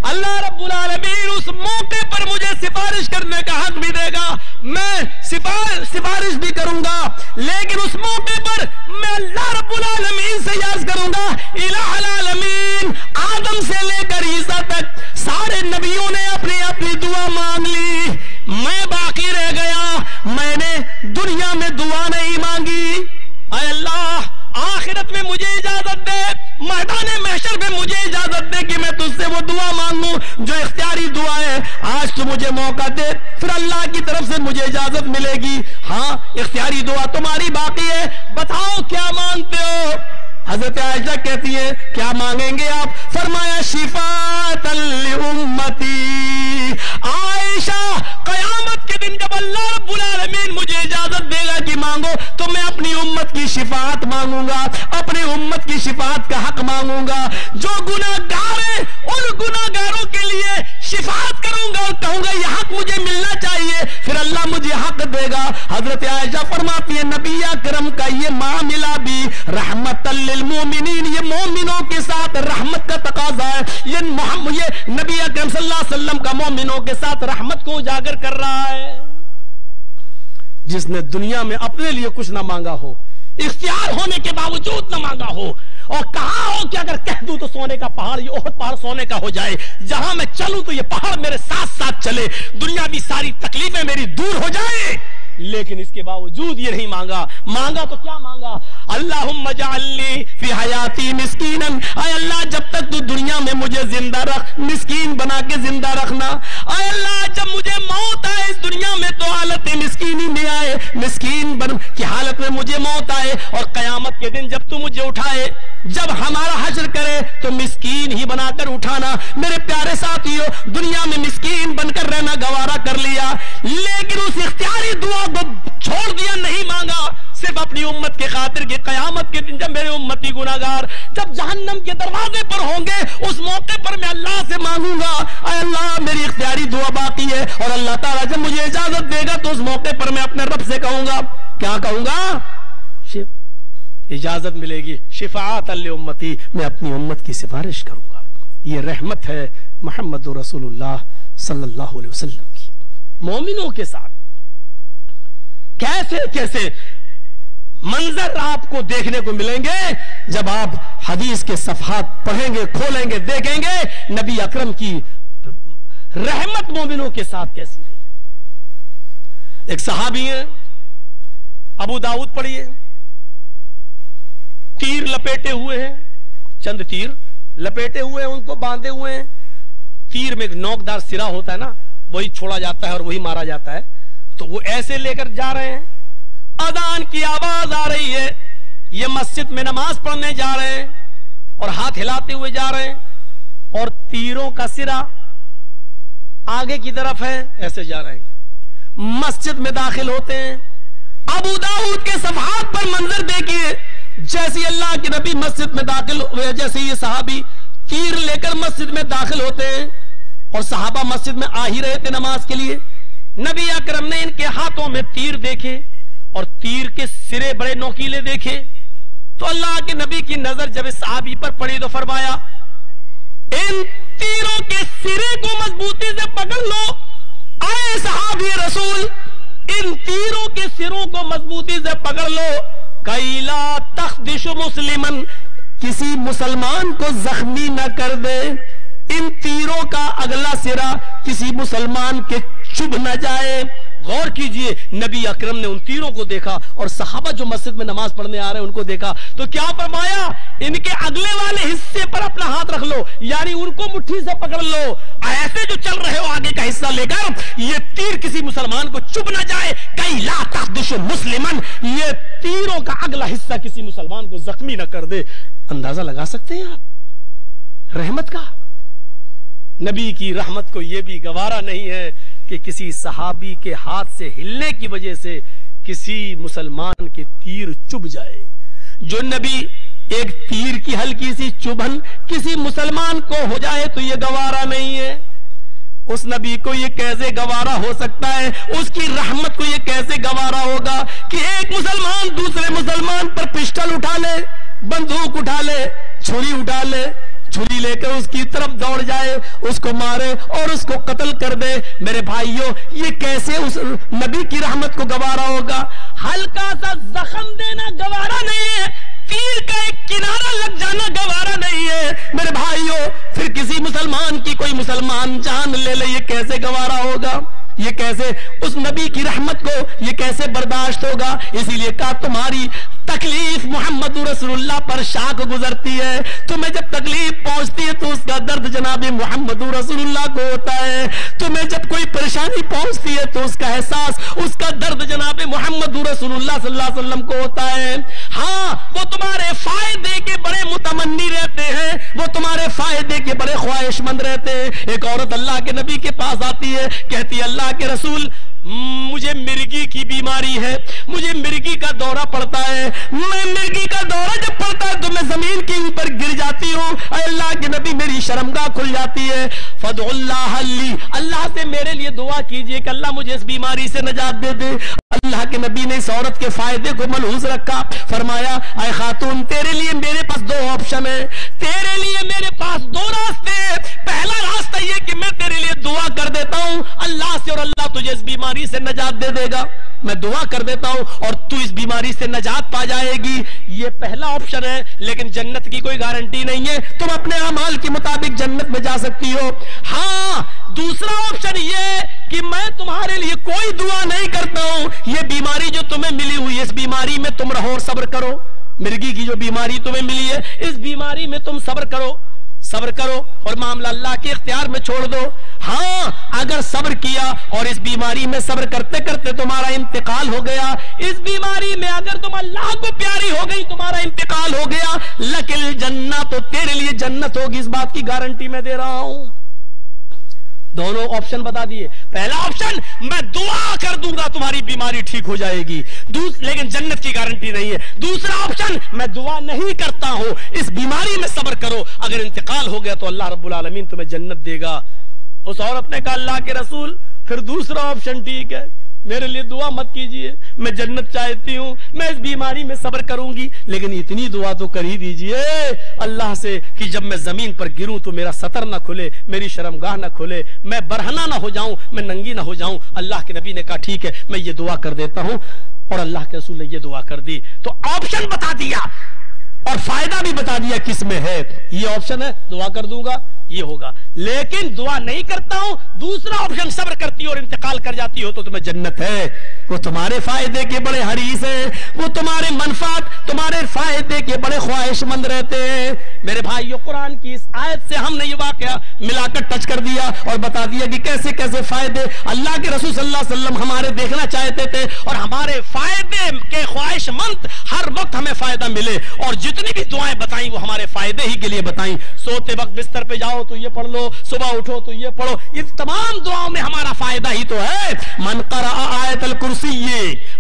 اللہ رب العالمین اس موقع پر مجھے سفارش کرنے کا حق بھی دے گا، میں سفارش بھی کروں گا، لیکن اس موقع پر میں اللہ رب العالمین سے عرض کروں گا الہ العالمین، آدم سے لے کر عیسیٰ تک سارے نبیوں نے اپنی اپنی دعا مانگ لی، میں باقی رہ گیا، میں نے دنیا میں دعا نہیں مانگی، اے اللہ آخرت میں مجھے اجازت دے، میدان محشر میں مجھے اجازت دے کہ میں تجھ سے وہ دعا مانگوں جو اختیاری دعا ہے، آج تو مجھے موقع دے، پھر اللہ کی طرف سے مجھے اجازت ملے گی، ہاں اختیاری دعا تمہاری باقی ہے، بتاؤ کیا مانگتے ہو؟ حضرت عائشہ کہتی ہے کیا مانگیں گے آپ؟ فرمایا شفاء لامتی، عائشہ قیامت کے دن جب اللہ رب العالمین مجھے اجازت دے گا کہ مانگو تو میں اپنی امت کی شفاعت مانگوں گا، اپنی امت کی شفاعت کا حق مانگوں گا، جو گناہگار ہیں ان گناہگاروں کے لیے شفاعت کروں گا اور کہوں گا یہ حق مجھے ملنا چاہیے، پھر اللہ مجھے حق دے گا۔ حضرت عائشہ فرماتی ہے نبی اکرم کا یہ معاملہ بھی رحمت للمومنین، یہ مومنوں کے ساتھ رحمت کا تقاضا ہے۔ یہ نبی اکرم صلی اللہ علیہ وسلم کا مومنوں کے ساتھ رحمت کو اجاگر کر رہا ہے۔ جس نے دنیا میں اپنے لیے کچھ نہ مانگا ہو، اختیار ہونے کے باوجود نہ مانگا ہو، اور کہا ہو کہ اگر کہہ دوں تو سونے کا پہاڑ، یہ احد پہاڑ سونے کا ہو جائے، جہاں میں چلوں تو یہ پہاڑ میرے ساتھ ساتھ چلے، دنیا بھی ساری تکلیفیں میری دور ہو جائے، لیکن اس کے باوجود یہ نہیں مانگا۔ مانگا تو کیا مانگا؟ اللہم اجعلنی فی حیاتی مسکینا، اے اللہ جب تک تو دنیا میں مجھے زندہ رکھ، مسکین بنا کے زندہ رکھنا۔ اے اللہ جب مجھے موت آئے اس دنیا میں تو حالت مسکینی میں آئے، مسکین بن کی حالت میں مجھے موت آئے، اور قیامت کے دن جب تو مجھے اٹھائے، جب ہمارا حشر کرے تو مسکین ہی بنا کر اٹھانا۔ میرے پیارے ساتھیو، دنیا میں مسکین بن کر رہنا گوارا کر لیا، لیکن اس اختیاری دعا کو چھوڑ دیا، نہیں مانگا، صرف اپنی امت کے خاطر کہ قیامت کے دن جب میرے امتی گناہگار جب جہنم کے دروازے پر ہوں گے، اس موقع پر میں اللہ سے مانگوں گا اے اللہ میری اختیاری دعا باقی ہے، اور اللہ تعالیٰ جب مجھے اجازت دے گا تو اس موقع پر میں اپنے رب سے کہوں گا، کیا کہوں گا؟ اجازت ملے گی، شفاعت لامتی، میں اپنی امت کی سفارش کروں گا۔ یہ رحمت ہے محمد رسول اللہ صلی اللہ علیہ وسلم کی مومنوں کے ساتھ۔ کیسے کیسے منظر آپ کو دیکھنے کو ملیں گے جب آپ حدیث کے صفحات پڑھیں گے، کھولیں گے، دیکھیں گے نبی اکرم کی رحمت مومنوں کے ساتھ کیسی رہی۔ ایک صحابی ہیں، ابو داؤد پڑھیے، تیر لپیٹے ہوئے ہیں، چند تیر لپیٹے ہوئے ہیں، ان کو باندھے ہوئے ہیں، تیر میں ایک نوکدار سرا ہوتا ہے نا، وہی چھوڑا جاتا ہے اور وہی مارا جاتا ہے، تو وہ ایسے لے کر جا رہے ہیں، اذان کی آواز آ رہی ہے، یہ مسجد میں نماز پڑھنے جا رہے ہیں اور ہاتھ ہلاتے ہوئے جا رہے ہیں، اور تیروں کا سرا آگے کی طرف ہے، ایسے جا رہے ہیں، مسجد میں داخل ہوتے ہیں۔ ابو داؤد کے صفحات پر منظر دیکھیے، جیسے اللہ کے نبی مسجد میں داخل ہوئے، جیسے یہ صحابی تیر لے کر مسجد میں داخل ہوتے ہیں، اور صحابہ مسجد میں آ ہی رہے تھے نماز کے لیے، نبی اکرم نے ان کے ہاتھوں میں تیر دیکھے اور تیر کے سرے بڑے نوکیلے دیکھے، تو اللہ کے نبی کی نظر جب اس صحابی پر پڑی تو فرمایا ان تیروں کے سرے کو مضبوطی سے پکڑ لو، اے صحابی رسول ان تیروں کے سروں کو مضبوطی سے پکڑ لو، کَإِ لَا تَخْدِشُ مُسْلِمًا کسی مسلمان کو زخمی نہ کر دے، ان تیروں کا اگلا سرا کسی مسلمان کے چبھ نہ جائے۔ غور کیجئے، نبی اکرم نے ان تیروں کو دیکھا اور صحابہ جو مسجد میں نماز پڑھنے آ رہے ہیں ان کو دیکھا، تو کیا فرمایا ان کے اگلے والے حصے پر اپنا ہاتھ رکھ لو، یعنی ان کو مٹھی سے پکڑ لو، ایسے جو چل رہے ہو آگے کا حصہ لے کر، یہ تیر کسی مسلمان کو چبھ نہ جائے، کئی لا تخدش مسلمن، یہ تیروں کا اگلا حصہ کسی مسلمان کو زخمی نہ کر دے۔ اندازہ لگا سکتے ہیں آپ رحمت کا؟ نبی کی رحمت کو یہ بھی گوارا نہیں ہے کہ کسی صحابی کے ہاتھ سے ہلنے کی وجہ سے کسی مسلمان کے تیر چبھ جائے۔ جو نبی ایک تیر کی ہلکی سی چبھن کسی مسلمان کو ہو جائے تو یہ گوارا نہیں ہے۔ اس نبی کو یہ کیسے گوارا ہو سکتا ہے؟ اس کی رحمت کو یہ کیسے گوارا ہوگا کہ ایک مسلمان دوسرے مسلمان پر پسٹل اٹھا لے، بندوق اٹھا لے، چھری اٹھا لے، چھری لے کر اس کی طرف دوڑ جائے، اس کو مارے اور اس کو قتل کر دے۔ میرے بھائیوں، یہ کیسے اس نبی کی رحمت کو گوارا ہوگا؟ ہلکا سا زخم دینا گوارا نہیں ہے، تیر کا ایک کنارہ لگ جانا گوارا نہیں ہے۔ میرے بھائیوں، پھر کسی مسلمان کی کوئی مسلمان جان لے لے، یہ کیسے گوارا ہوگا؟ یہ کیسے اس نبی کی رحمت کو یہ کیسے برداشت ہوگا؟ اسی لیے کہا تمہاری تکلیف محمد رسول اللہ پر شاک گزرتی ہے، تمہیں جب تکلیف پہنچتی ہے تو اس کا درد جناب محمد رسول اللہ کو ہوتا ہے، تمہیں جب کوئی پریشانی پہنچتی ہے تو اس کا احساس، اس کا درد جناب محمد رسول اللہ صلی اللہ علیہ وسلم کو ہوتا ہے۔ ہاں، وہ تمہارے فائدے کے بڑے متمنی رہتے ہیں، وہ تمہارے فائدے کے بڑے خواہش مند رہتے ہیں۔ ایک عورت اللہ کے نبی کے پاس آتی ہے، کہتی ہے اللہ کے رسول مجھے مرگی کی بیماری ہے, مجھے مرگی کا دورہ پڑتا ہے, میں مرگی کا دورہ جب پڑتا ہے تو میں زمین کے اوپر گر جاتی ہوں, اے اللہ کے نبی میری شرمگاہ کھل جاتی ہے, فادعوا اللہ لی, اللہ سے میرے لیے دعا کیجئے کہ اللہ مجھے اس بیماری سے نجات دے دے. اللہ کے نبی نے اس عورت کے فائدے کو ملحوظ رکھا, فرمایا اے خاتون تیرے لیے میرے پاس دو آپشن ہے, تیرے لیے میرے پاس دو راستے ہیں. پہلا راستہ یہ کہ میں تیرے لیے دعا کر دیتا ہوں اللہ سے اور اللہ تجھے اس بیماری سے نجات دے دے گا, میں دعا کر دیتا ہوں اور تو اس بیماری سے نجات پا جائے گی. یہ پہلا آپشن ہے, لیکن جنت کی کوئی گارنٹی نہیں ہے, تم اپنے اعمال کے مطابق جنت میں جا سکتی ہو. ہاں دوسرا آپشن یہ کہ میں تمہارے لیے کوئی دعا نہیں کرتا ہوں, یہ بیماری جو تمہیں ملی ہوئی ہے اس بیماری میں تم رہو اور صبر کرو. مرگی کی جو بیماری تمہیں ملی ہے اس بیماری میں تم صبر کرو, صبر کرو اور معاملہ اللہ کے اختیار میں چھوڑ دو. ہاں اگر صبر کیا اور اس بیماری میں صبر کرتے کرتے تمہارا انتقال ہو گیا, اس بیماری میں اگر تم اللہ کو پیاری ہو گئی, تمہارا انتقال ہو گیا, لکل جنت, تو تیرے لیے جنت ہوگی, اس بات کی گارنٹی میں دے رہا ہوں. دونوں آپشن بتا دیے. پہلا آپشن میں دعا کر دوں گا تمہاری بیماری ٹھیک ہو جائے گی, لیکن جنت کی گارنٹی نہیں ہے. دوسرا آپشن میں دعا نہیں کرتا ہوں, اس بیماری میں صبر کرو, اگر انتقال ہو گیا تو اللہ رب العالمین تمہیں جنت دے گا. اس عورت نے کہا اللہ کے رسول پھر دوسرا آپشن ٹھیک ہے, میرے لیے دعا مت کیجئے, میں جنت چاہتی ہوں, میں اس بیماری میں صبر کروں گی, لیکن اتنی دعا تو کر ہی دیجئے اللہ سے کہ جب میں زمین پر گروں تو میرا سطر نہ کھلے, میری شرمگاہ نہ کھلے, میں برہنہ نہ ہو جاؤں, میں ننگی نہ ہو جاؤں. اللہ کے نبی نے کہا ٹھیک ہے میں یہ دعا کر دیتا ہوں, اور اللہ کے رسول نے یہ دعا کر دی. تو آپشن بتا دیا اور فائدہ بھی بتا دیا کس میں ہے. یہ آپشن ہے دعا کر دوں گا یہ ہوگا, لیکن دعا نہیں کرتا ہوں, دوسرا آپشن صبر کرتی ہو اور انتقال کر جاتی ہو تو تمہیں جنت ہے. وہ تمہارے فائدے کے بڑے حریص ہیں, وہ تمہارے منفعت تمہارے فائدے کے بڑے خواہش مند رہتے ہیں. میرے بھائیو قرآن کی اس آیت سے ہم نے یہ واقعہ ملا کر ٹچ کر دیا اور بتا دیا کہ کیسے کیسے فائدے اللہ کے رسول صلی اللہ علیہ وسلم ہمارے دیکھنا چاہتے تھے, اور ہمارے فائدے کے خواہش مند ہر وقت ہمیں فائدہ ملے, اور جتنی بھی دعائیں بتائیں وہ ہمارے فائدے ہی کے لیے بتائیں. سوتے وقت بستر پہ جاؤ تو یہ پڑھ لو, صبح اٹھو تو یہ پڑھو, یہ تمام دعاؤں میں ہمارا فائدہ ہی تو ہے. من قرأ آیت الکرسی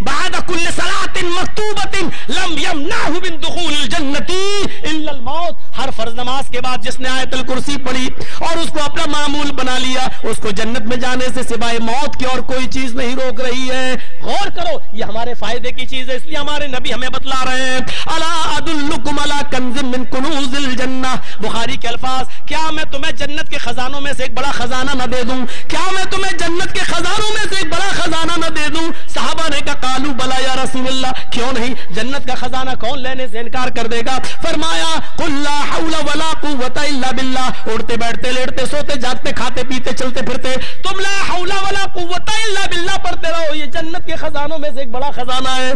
بعد کل صلاۃ مکتوبۃ لم یمنعہ من دخول الجنۃ الا الموت. ہر فرض نماز کے بعد جس نے آیت الکرسی پڑھی اور اس کو اپنا معمول بنا لیا, اس کو جنت میں جانے سے سوائے موت کی اور کوئی چیز نہیں روک رہی ہے. غور کرو, یہ ہمارے فائدے کی چیز ہے, اس لیے ہمارے نبی ہمیں بتلا رہے ہیں. الا ادلکم علی کنز من کنوز الجنہ, بخاری کے الفاظ, کیا میں تمہیں جنت کے خزانوں میں سے ایک بڑا خزانہ نہ دے دوں, کیا میں تمہیں جنت کے خزانوں میں سے ایک بڑا خزانہ نہ دے دوں. صحابہ نے کہا قالوا بلا یا رسول اللہ, کیوں نہیں, جنت کا خزانہ کون لینے سے انکار کر دے گا. فرمایا قل لا حول ولا قوت الا باللہ, اڑتے بیٹھتے لیٹتے سوتے جاگتے کھاتے پیتے چلتے پھرتے تم لا حول ولا قوت الا باللہ پڑھتے رہو, یہ جنت کے خزانوں میں سے ایک بڑا خزانہ ہے.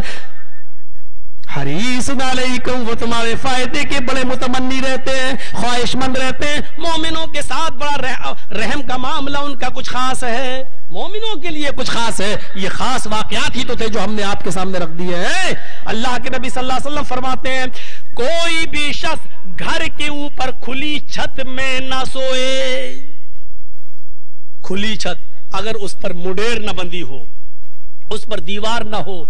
حریص علیکم, وہ تمہارے فائدے کے بڑے متمنی رہتے ہیں, خواہش مند رہتے ہیں. مومنوں کے ساتھ بڑا رحم کا معاملہ ان کا کچھ خاص ہے, مومنوں کے لیے کچھ خاص ہے. یہ خاص واقعات ہی تو تھے جو ہم نے آپ کے سامنے رکھ دیے ہیں. اللہ کے نبی صلی اللہ علیہ وسلم فرماتے ہیں کوئی بھی شخص گھر کے اوپر کھلی چھت میں نہ سوئے. کھلی چھت اگر اس پر مڈیر نہ بندی ہو, اس پر دیوار نہ ہو,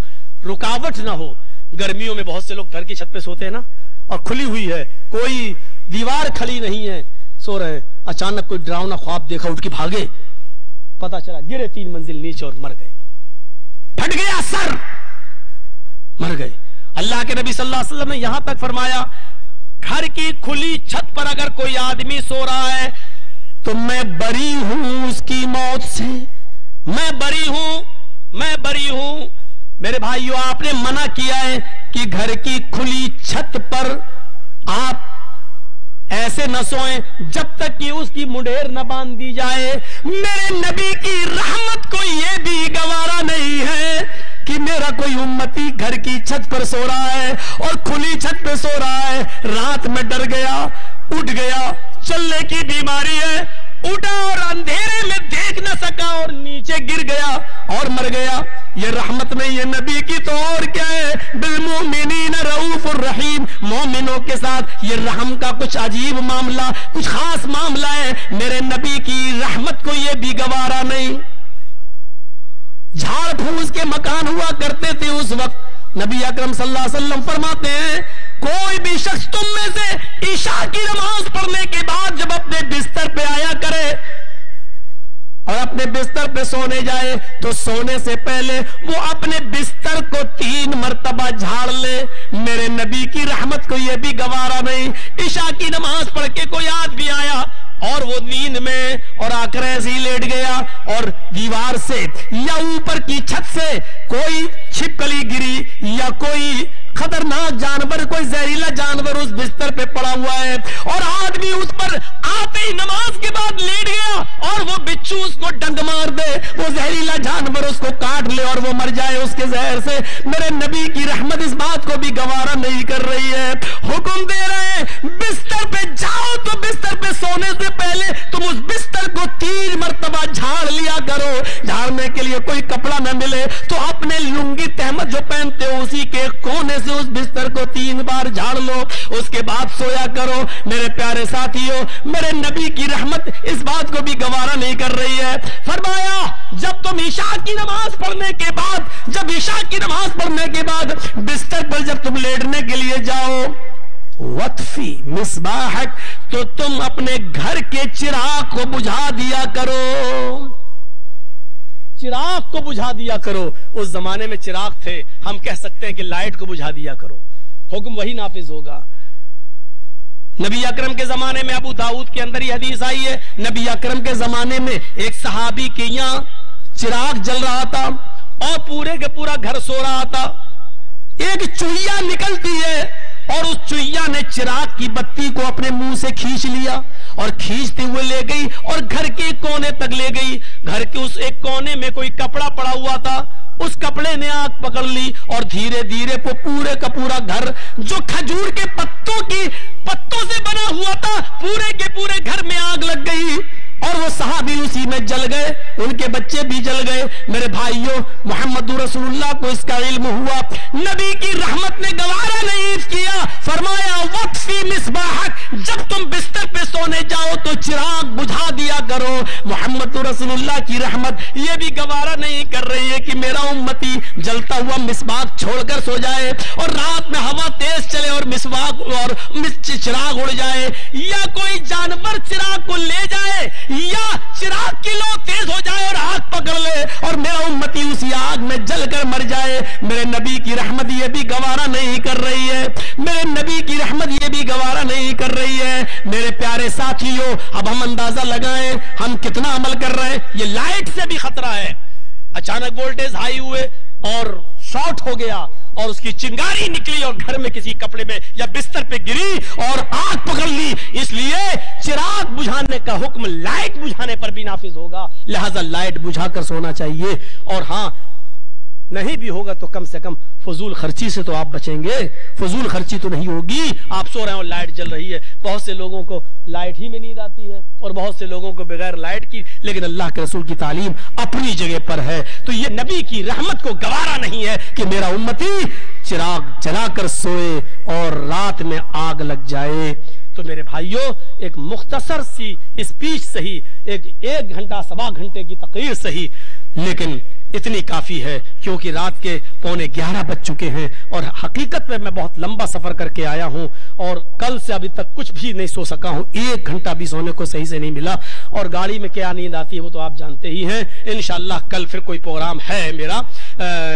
رکاوٹ نہ ہو. گرمیوں میں بہت سے لوگ گھر کی چھت پہ سوتے ہیں نا, اور کھلی ہوئی ہے, کوئی دیوار کھڑی نہیں ہے, سو رہے ہیں, اچانک کوئی ڈراؤنا خواب دیکھا, اٹھ کے بھاگے, پتا چلا گرے 3 منزل نیچے اور مر گئے, پھٹ گیا سر, مر گئے. اللہ کے نبی صلی اللہ علیہ وسلم نے یہاں تک فرمایا گھر کی کھلی چھت پر اگر کوئی آدمی سو رہا ہے تو میں بری ہوں اس کی موت سے, میں بری ہوں, میں بری ہوں. میرے بھائیو آپ نے منع کیا ہے کہ گھر کی کھلی چھت پر آپ ایسے نہ سوئیں جب تک کہ اس کی مڈیر نہ باندھ دی جائے. میرے نبی کی رحمت کو یہ بھی گوارا نہیں ہے کہ میرا کوئی امتی گھر کی چھت پر سو رہا ہے اور کھلی چھت پہ سو رہا ہے, رات میں ڈر گیا, اٹھ گیا, چلنے کی بیماری ہے, اٹھا اور اندھیرے میں دیکھ نہ سکا اور نیچے گر گیا اور مر گیا. یہ رحمت نہیں ہے نبی کی تو اور کیا ہے. بالمؤمنین رؤوف الرحیم, مومنوں کے ساتھ یہ رحم کا کچھ عجیب معاملہ, کچھ خاص معاملہ ہے. میرے نبی کی رحمت کو یہ بھی گوارا نہیں. جھاڑ پھوس کے مکان ہوا کرتے تھے اس وقت۔ نبی اکرم صلی اللہ علیہ وسلم فرماتے ہیں کوئی بھی شخص تم میں سے عشاء کی نماز پڑھنے کے بعد جب اپنے بستر پہ آیا کرے اور اپنے بستر پہ سونے جائے تو سونے سے پہلے وہ اپنے بستر کو 3 مرتبہ جھاڑ لے۔ میرے نبی کی رحمت کو یہ بھی گوارا نہیں، عشاء کی نماز پڑھ کے کوئی آدمی آیا اور وہ نیند میں اور آ کر ایسے ہی لیٹ گیا اور دیوار سے یا اوپر کی چھت سے کوئی چھپکلی گری یا کوئی خطرناک جانور، کوئی زہریلا جانور اس بستر پہ پڑا ہوا ہے اور آدمی اس پر آتے ہی نماز کے بعد لیٹ گیا اور وہ بچھو اس کو ڈنگ مار دے، وہ زہریلا جانور اس کو کاٹ لے اور وہ مر جائے اس کے زہر سے، میرے نبی کی رحمت اس بات کو بھی گوارا نہیں کر رہی ہے۔ حکم دے رہے ہیں بستر پہ جاؤ تو بستر پہ سونے سے پہلے تم اس بستر کو 3 مرتبہ جھاڑ لیا کرو۔ جھاڑنے کے لیے کوئی کپڑا نہ ملے تو اپنے لنگی تہمت جو پہنتے ہو اسی کے کونے سے اس بستر کو 3 بار جھاڑ لو، اس کے بعد سویا کرو۔ میرے پیارے ساتھیوں، میرے نبی کی رحمت اس بات کو بھی گوارا نہیں کر رہی ہے۔ فرمایا جب تم عشاء کی نماز پڑھنے کے بعد، جب عشاء کی نماز پڑھنے کے بعد بستر پر جب تم لیٹنے کے لیے جاؤ وطفی مصباحک، تو تم اپنے گھر کے چراغ کو بجھا دیا کرو، چراغ کو بجھا دیا کرو۔ اس زمانے میں چراغ تھے، ہم کہہ سکتے ہیں کہ لائٹ کو بجھا دیا کرو، حکم وہی نافذ ہوگا۔ نبی اکرم کے زمانے میں ابو داؤد کے اندر یہ حدیث آئی ہے، نبی اکرم کے زمانے میں ایک صحابی کے یہاں چراغ جل رہا تھا اور پورے کے پورا گھر سو رہا تھا، ایک چوہیا نکلتی ہے اور اس چوہیا نے چراغ کی بتی کو اپنے منہ سے کھینچ لیا اور کھینچتے ہوئے لے گئی اور گھر کے کونے تک لے گئی۔ گھر کے اس ایک کونے میں کوئی کپڑا پڑا ہوا تھا، اس کپڑے نے آگ پکڑ لی اور دھیرے دھیرے پورے کا پورا گھر جو کھجور کے پتوں سے بنا ہوا تھا، پورے کے پورے گھر میں آگ لگ گئی اور وہ صحابی اسی میں جل گئے، ان کے بچے بھی جل گئے۔ میرے بھائیوں، محمد رسول اللہ کو اس کا علم ہوا، نبی کی رحمت نے گوارا نہیں کیا، فرمایا وطفی مصباحک، جب تم بستر پہ سونے جاؤ تو چراغ بجھا دیا کرو۔ محمد رسول اللہ کی رحمت یہ بھی گوارا نہیں کر رہی ہے کہ میرا امتی جلتا ہوا مسواک چھوڑ کر سو جائے اور رات میں ہوا تیز چلے اور مسواک اور چراغ اڑ جائے، یا کوئی جانور چراغ کو لے جائے، یا چراغ کی لو تیز ہو جائے اور آگ پکڑ لے اور میرا امتی اسی آگ میں جل کر مر جائے۔ میرے نبی کی رحمت یہ بھی گوارا نہیں کر رہی ہے، میرے نبی کی رحمت یہ بھی گوارا نہیں کر رہی ہے۔ میرے پیارے ساتھیوں، اب ہم اندازہ لگائیں ہم کتنا عمل کر رہے ہیں۔ یہ لائٹ سے بھی خطرہ ہے، اچانک وولٹیج ہائی ہوئے اور شارٹ ہو گیا اور اس کی چنگاری نکلی اور گھر میں کسی کپڑے میں یا بستر پہ گری اور آگ پکڑ لی، اس لیے چراغ بجھانے کا حکم لائٹ بجھانے پر بھی نافذ ہوگا، لہذا لائٹ بجھا کر سونا چاہیے۔ اور ہاں نہیں بھی ہوگا تو کم سے کم فضول خرچی سے تو آپ بچیں گے، فضول خرچی تو نہیں ہوگی۔ آپ سو رہے ہیں اور لائٹ جل رہی ہے، بہت سے لوگوں کو لائٹ ہی میں نیند آتی ہے اور بہت سے لوگوں کو بغیر لائٹ کی، لیکن اللہ کے رسول کی تعلیم اپنی جگہ پر ہے۔ تو یہ نبی کی رحمت کو گوارا نہیں ہے کہ میرا امتی چراغ جلا کر سوئے اور رات میں آگ لگ جائے۔ تو میرے بھائیوں، ایک مختصر سی اسپیچ صحیح، ایک گھنٹہ سوا گھنٹے کی تقریر صحیح، لیکن اتنی کافی ہے کیونکہ رات کے 11:15 بج چکے ہیں اور حقیقت میں بہت لمبا سفر کر کے آیا ہوں اور کل سے ابھی تک کچھ بھی نہیں سو سکا ہوں، 1 گھنٹہ بھی سونے کو صحیح سے نہیں ملا اور گاڑی میں کیا نیند آتی ہے وہ تو آپ جانتے ہی ہیں۔ انشاءاللہ کل پھر کوئی پروگرام ہے میرا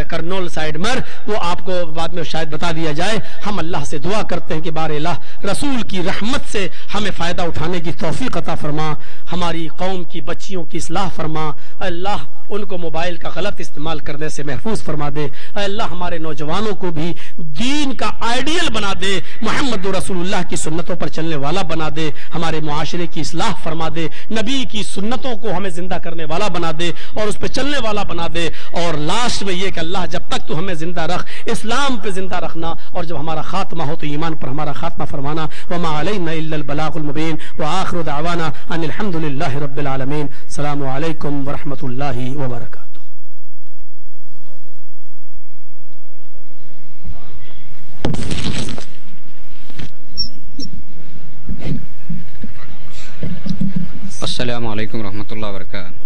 کرنول سائڈ مر، وہ آپ کو بعد میں شاید بتا دیا جائے۔ ہم اللہ سے دعا کرتے ہیں کہ بار الہ رسول کی رحمت سے ہمیں فائدہ اٹھانے کی توفیق عطا فرما، ہماری قوم کی بچیوں کی اصلاح فرما، اللہ ان کو موبائل کا غلط استعمال کرنے سے محفوظ فرما دے، اے اللہ ہمارے نوجوانوں کو بھی دین کا آئیڈیل بنا دے، محمد رسول اللہ کی سنتوں پر چلنے والا بنا دے، ہمارے معاشرے کی اصلاح فرما دے، نبی کی سنتوں کو ہمیں زندہ کرنے والا بنا دے اور اس پہ چلنے والا بنا دے۔ اور لاسٹ میں یہ کہ اللہ جب تک تو ہمیں زندہ رکھ، اسلام پہ زندہ رکھنا، اور جب ہمارا خاتمہ ہو تو ایمان پر ہمارا خاتمہ فرمانا۔ وما علینا الا البلاغ المبین وآخر دعوانا ان الحمد للہ رب العالمین۔ السلام علیکم ورحمۃ اللہ وبرکاتہ۔ السلام علیکم ورحمۃ اللہ وبرکاتہ۔